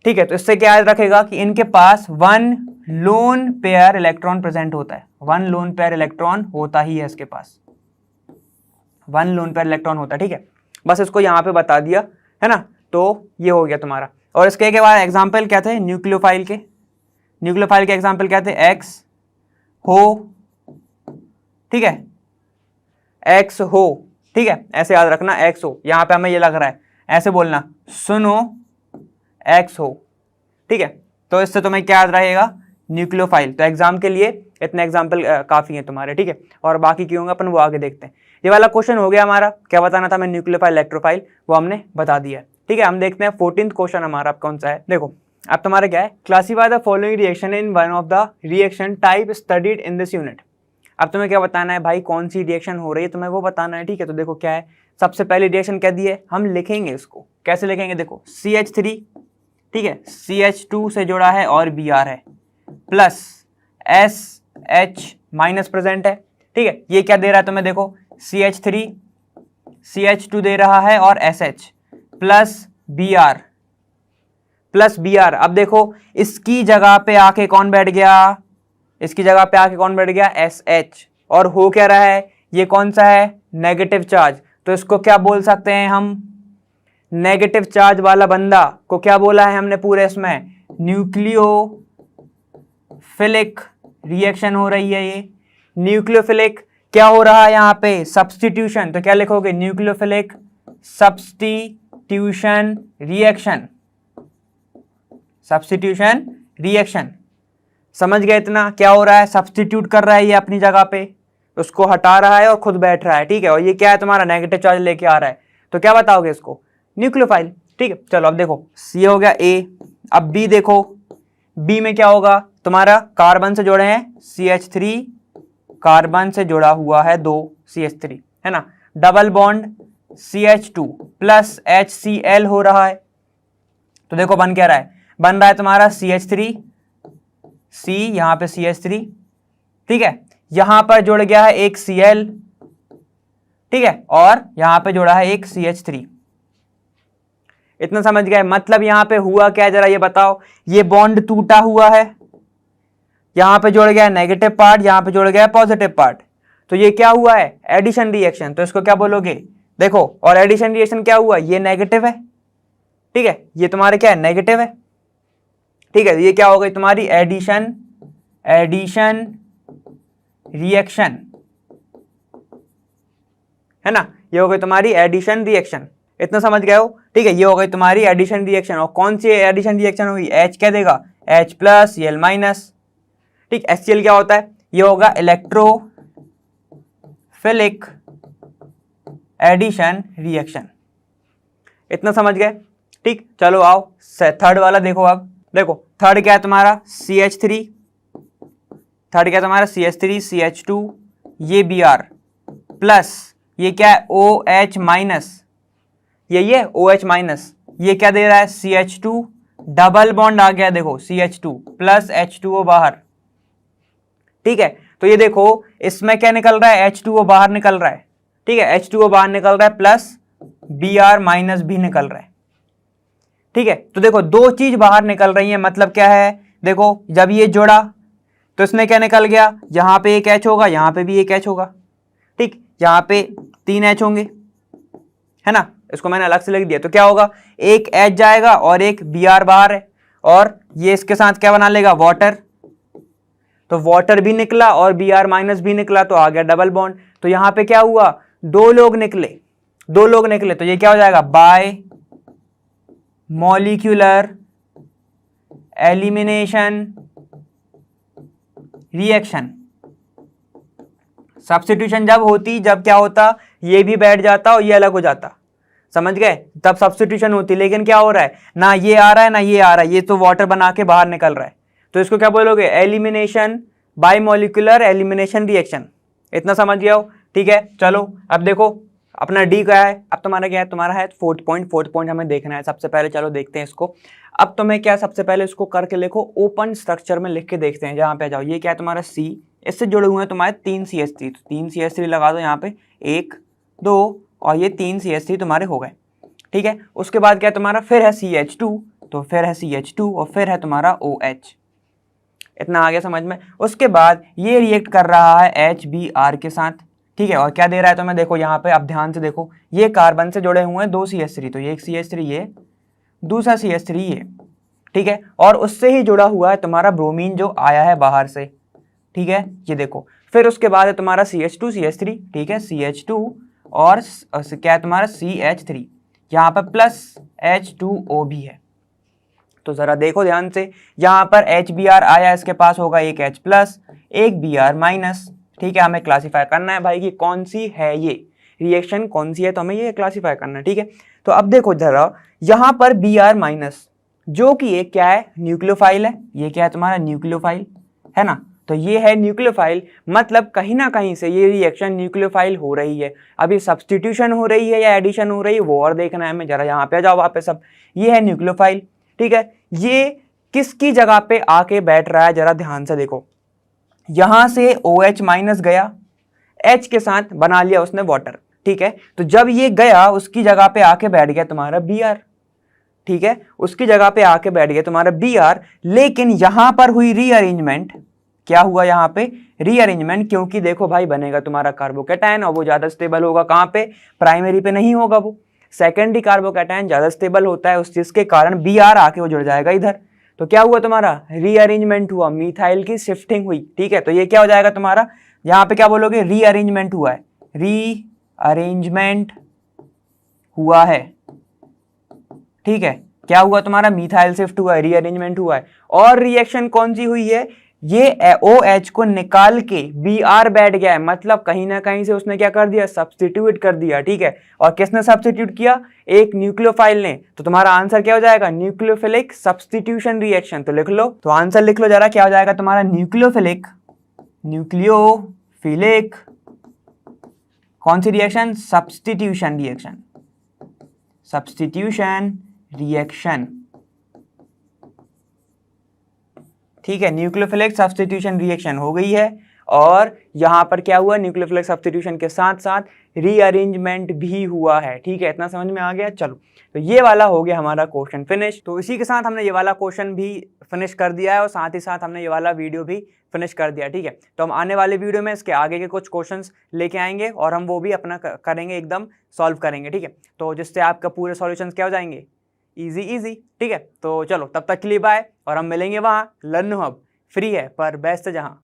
ठीक है। तो इससे क्या याद रखेगा कि इनके पास 1 लोन पेयर इलेक्ट्रॉन प्रेजेंट होता है, 1 लोन पेयर इलेक्ट्रॉन होता ही है इसके पास, 1 लोन पेयर इलेक्ट्रॉन होता है, ठीक है। बस इसको यहाँ पे बता दिया है ना, तो ये हो गया तुम्हारा। और इसके बाद एग्जाम्पल क्या थे न्यूक्लियोफाइल के, न्यूक्लियोफाइल के एग्जाम्पल क्या थे, एक्स हो, ठीक है, एक्स हो, ठीक है, ऐसे याद रखना एक्स हो, यहां पे हमें ये लग रहा है ऐसे बोलना, सुनो एक्स हो, ठीक है। तो इससे तुम्हें क्या याद रहेगा, न्यूक्लियोफाइल। तो एग्जाम के लिए इतने एग्जाम्पल काफी हैं तुम्हारे, ठीक है। और बाकी क्यों होंगे अपन वो आगे देखते हैं। ये वाला क्वेश्चन हो गया हमारा, क्या बताना था मैं, न्यूक्लियोफाइल इलेक्ट्रोफाइल, वो हमने बता दिया, ठीक है। हम देखते हैं 14th क्वेश्चन हमारा कौन सा है। देखो अब तुम्हारा क्या है, classify the following reaction in one of the reaction type studied in this unit. अब तुम्हें क्या बताना है भाई, कौन सी रिएक्शन हो रही है तुम्हें वो बताना है, ठीक है। तो देखो क्या है, सबसे पहली रिएक्शन क्या दी है, हम लिखेंगे इसको कैसे लिखेंगे, देखो CH3, ठीक है, CH2 से जुड़ा है और Br है, प्लस SH माइनस प्रेजेंट है, ठीक है। ये क्या दे रहा है तुम्हें, देखो CH3 CH2 दे रहा है और SH plus Br, plus Br। अब देखो इसकी जगह पे आके कौन बैठ गया, इसकी जगह पे आके कौन बैठ गया, SH, और हो क्या रहा है, ये कौन सा है, नेगेटिव चार्ज। तो इसको क्या बोल सकते हैं हम, नेगेटिव चार्ज वाला बंदा को क्या बोला है हमने पूरे इसमें, न्यूक्लियोफिलिक रिएक्शन हो रही है ये। न्यूक्लियोफिलिक क्या हो रहा है यहाँ पे, सब्स्टिट्यूशन। तो क्या लिखोगे, nucleophilic substitution reaction, substitution reaction. समझ गए इतना, क्या हो रहा है, सब्स्टिट्यूट कर रहा है ये अपनी जगह पे, उसको हटा रहा है और खुद बैठ रहा है, ठीक है। और ये क्या है तुम्हारा, नेगेटिव चार्ज लेके आ रहा है, तो क्या बताओगे इसको, न्यूक्लियोफाइल, ठीक है। चलो अब देखो C हो गया A, अब B देखो, B में क्या होगा तुम्हारा, कार्बन से जुड़े हैं CH3, कार्बन से जुड़ा हुआ है 2 CH3, है ना, double bond CH2 plus HCl हो रहा है। तो देखो बन क्या रहा है, बन रहा है तुम्हारा CH3, C यहां पे CH3, ठीक है, यहां पर जुड़ गया है एक Cl, ठीक है, और यहां पे जुड़ा है एक CH3। इतना समझ गए, मतलब यहां पे हुआ क्या, जरा ये बताओ, ये बॉन्ड टूटा हुआ है, यहां पे जुड़ गया नेगेटिव पार्ट, यहां पे जुड़ गया पॉजिटिव पार्ट, तो ये क्या हुआ है, एडिशन रिएक्शन। तो इसको क्या बोलोगे, देखो, और एडिशन रिएक्शन क्या हुआ, ये नेगेटिव है, ठीक है, ये तुम्हारे क्या है, नेगेटिव है, ठीक है। ये क्या हो गई तुम्हारी एडिशन, एडिशन रिएक्शन, है ना। ये हो गई तुम्हारी एडिशन रिएक्शन, इतना समझ गए हो, ठीक है। ये हो गई तुम्हारी एडिशन रिएक्शन। और कौन सी एडिशन रिएक्शन होगी, H क्या देगा, H प्लस Cl माइनस, ठीक। HCl क्या होता है, ये होगा इलेक्ट्रोफिलिक एडिशन रिएक्शन, इतना समझ गए, ठीक। चलो आओ थर्ड वाला देखो। अब देखो थर्ड क्या है तुम्हारा CH3, थर्ड क्या है तुम्हारा CH3 CH2, ये Br प्लस ये क्या है OH माइनस, ये OH माइनस, ये क्या दे रहा है CH2, डबल बॉन्ड आ गया देखो CH2 प्लस H2O बाहर, ठीक है। तो ये देखो इसमें क्या निकल रहा है, H2O बाहर निकल रहा है, ठीक है। H2O बाहर निकल रहा है प्लस Br माइनस भी निकल रहा है, ठीक है। तो देखो दो चीज बाहर निकल रही है, मतलब क्या है, देखो जब ये जोड़ा तो इसमें क्या निकल गया, यहां पे एक H होगा, यहां पे भी एक H होगा, ठीक। यहां पे 3 H होंगे, है ना। इसको मैंने अलग से लिख दिया, तो क्या होगा, एक H जाएगा और एक Br बाहर है, और ये इसके साथ क्या बना लेगा, वाटर। तो वाटर भी निकला और Br माइनस भी निकला, तो आ गया डबल बॉन्ड। तो यहां पे क्या हुआ, दो लोग निकले, तो ये क्या हो जाएगा, bye molecular elimination reaction. Substitution जब होती, जब क्या होता, ये भी बैठ जाता और ये अलग हो जाता, समझ गए, तब सब्स्टिट्यूशन होती। लेकिन क्या हो रहा है, ना ये आ रहा है ना ये आ रहा है, ये तो वाटर बना के बाहर निकल रहा है, तो इसको क्या बोलोगे, elimination by molecular elimination reaction, इतना समझ गया हो, ठीक है। चलो अब देखो अपना डी क्या है, अब तुम्हारा क्या है, तुम्हारा है फोर्थ पॉइंट हमें देखना है सबसे पहले। चलो देखते हैं इसको। अब तुम्हें क्या, सबसे पहले इसको करके लिखो, ओपन स्ट्रक्चर में लिख के देखते हैं। जहां पे जाओ, ये क्या है तुम्हारा C, इससे जुड़े हुए हैं तुम्हारे 3 CH3, तो 3 CH3 लगा दो यहाँ पे, 1 2 और ये 3 CH3 तुम्हारे हो गए, ठीक है। उसके बाद क्या है तुम्हारा, फिर है CH2, तो फिर है CH2 और फिर है तुम्हारा OH, इतना आ गया समझ में। उसके बाद ये रिएक्ट कर रहा है HBr के साथ, ठीक है। और क्या दे रहा है तुम्हें, देखो यहाँ पे अब ध्यान से देखो, ये कार्बन से जुड़े हुए हैं 2 CH3, तो ये एक CH3 ये, दूसरा CH3 ये, ठीक है। और उससे ही जुड़ा हुआ है तुम्हारा ब्रोमीन जो आया है बाहर से, ठीक है, ये देखो। फिर उसके बाद है तुम्हारा CH2 CH3, ठीक है, CH2 और क्या है तुम्हारा CH3, यहाँ पर प्लस H2O भी है। तो जरा देखो ध्यान से, यहाँ पर HBr आया, इसके पास होगा एक H प्लस एक Br माइनस, ठीक है। हमें क्लासीफाई करना है भाई कि कौन सी है ये रिएक्शन, कौन सी है, तो हमें ये क्लासीफाई करना है, ठीक है। तो अब देखो जरा, यहाँ पर Br माइनस जो कि एक क्या है, न्यूक्लियोफाइल है, ये क्या है तुम्हारा न्यूक्लियोफाइल, है ना। तो ये है न्यूक्लियोफाइल, मतलब कहीं ना कहीं से ये रिएक्शन न्यूक्लियोफाइल हो रही है। अभी सब्स्टिट्यूशन हो रही है या एडिशन हो रही है वो और देखना है हमें। जरा यहाँ पे आ जाओ वापस, सब ये है न्यूक्लियोफाइल, ठीक है। ये किसकी जगह पे आके बैठ रहा है, जरा ध्यान से देखो, यहां से OH माइनस गया, H के साथ बना लिया उसने वाटर, ठीक है। तो जब ये गया उसकी जगह पे आके बैठ गया तुम्हारा Br, ठीक है, उसकी जगह पे आके बैठ गया तुम्हारा Br। लेकिन यहां पर हुई रीअरेंजमेंट, क्या हुआ यहाँ पे, रीअरेंजमेंट, क्योंकि देखो भाई बनेगा तुम्हारा कार्बोकैटायन और वो ज्यादा स्टेबल होगा, कहां पे, प्राइमरी पे नहीं होगा, वो सेकेंडरी कार्बोकैटायन ज्यादा स्टेबल होता है, उस चीज के कारण Br आके वो जुड़ जाएगा इधर। तो क्या हुआ तुम्हारा, रीअरेंजमेंट हुआ, मिथाइल की शिफ्टिंग हुई, ठीक है। तो ये क्या हो जाएगा तुम्हारा, यहाँ पे क्या बोलोगे, रीअरेंजमेंट हुआ है, रीअरेंजमेंट हुआ है, ठीक है। क्या हुआ तुम्हारा, मिथाइल शिफ्ट हुआ है, रीअरेंजमेंट हुआ है। और रिएक्शन कौन सी हुई है, ये OH को निकाल के Br बैठ गया है, मतलब कहीं ना कहीं से उसने क्या कर दिया, सब्स्टिट्यूट कर दिया, ठीक है। और किसने सब्स्टिट्यूट किया, एक न्यूक्लियोफाइल ने। तो तुम्हारा आंसर क्या हो जाएगा, न्यूक्लियोफिलिक सब्स्टिट्यूशन रिएक्शन। तो लिख लो, तो आंसर लिख लो जरा, क्या हो जाएगा तुम्हारा, न्यूक्लियोफिलिक कौन सी reaction, substitution reaction, substitution reaction, ठीक है। न्यूक्लियोफिलिक सब्स्टिट्यूशन रिएक्शन हो गई है। और यहां पर क्या हुआ, न्यूक्लियोफिलिक सब्स्टिट्यूशन के साथ साथ रीअरेंजमेंट भी हुआ है, ठीक है। इतना समझ में आ गया। चलो, तो ये वाला हो गया हमारा क्वेश्चन फिनिश। तो इसी के साथ हमने ये वाला क्वेश्चन भी फिनिश कर दिया है और साथ ही साथ हमने ये वाला वीडियो भी फिनिश कर दिया, ठीक है। तो हम आने वाले वीडियो में इसके आगे के कुछ क्वेश्चंस लेके आएंगे और हम वो भी अपना करेंगे, एकदम सॉल्व करेंगे, ठीक है। तो जिससे आपका पूरे सॉल्यूशंस क्या हो जाएंगे, इजी, ठीक है। तो चलो तब तक के लिए बाय, और हम मिलेंगे वहाँ, लर्न हब फ्री है पर बेस्ट जहाँ।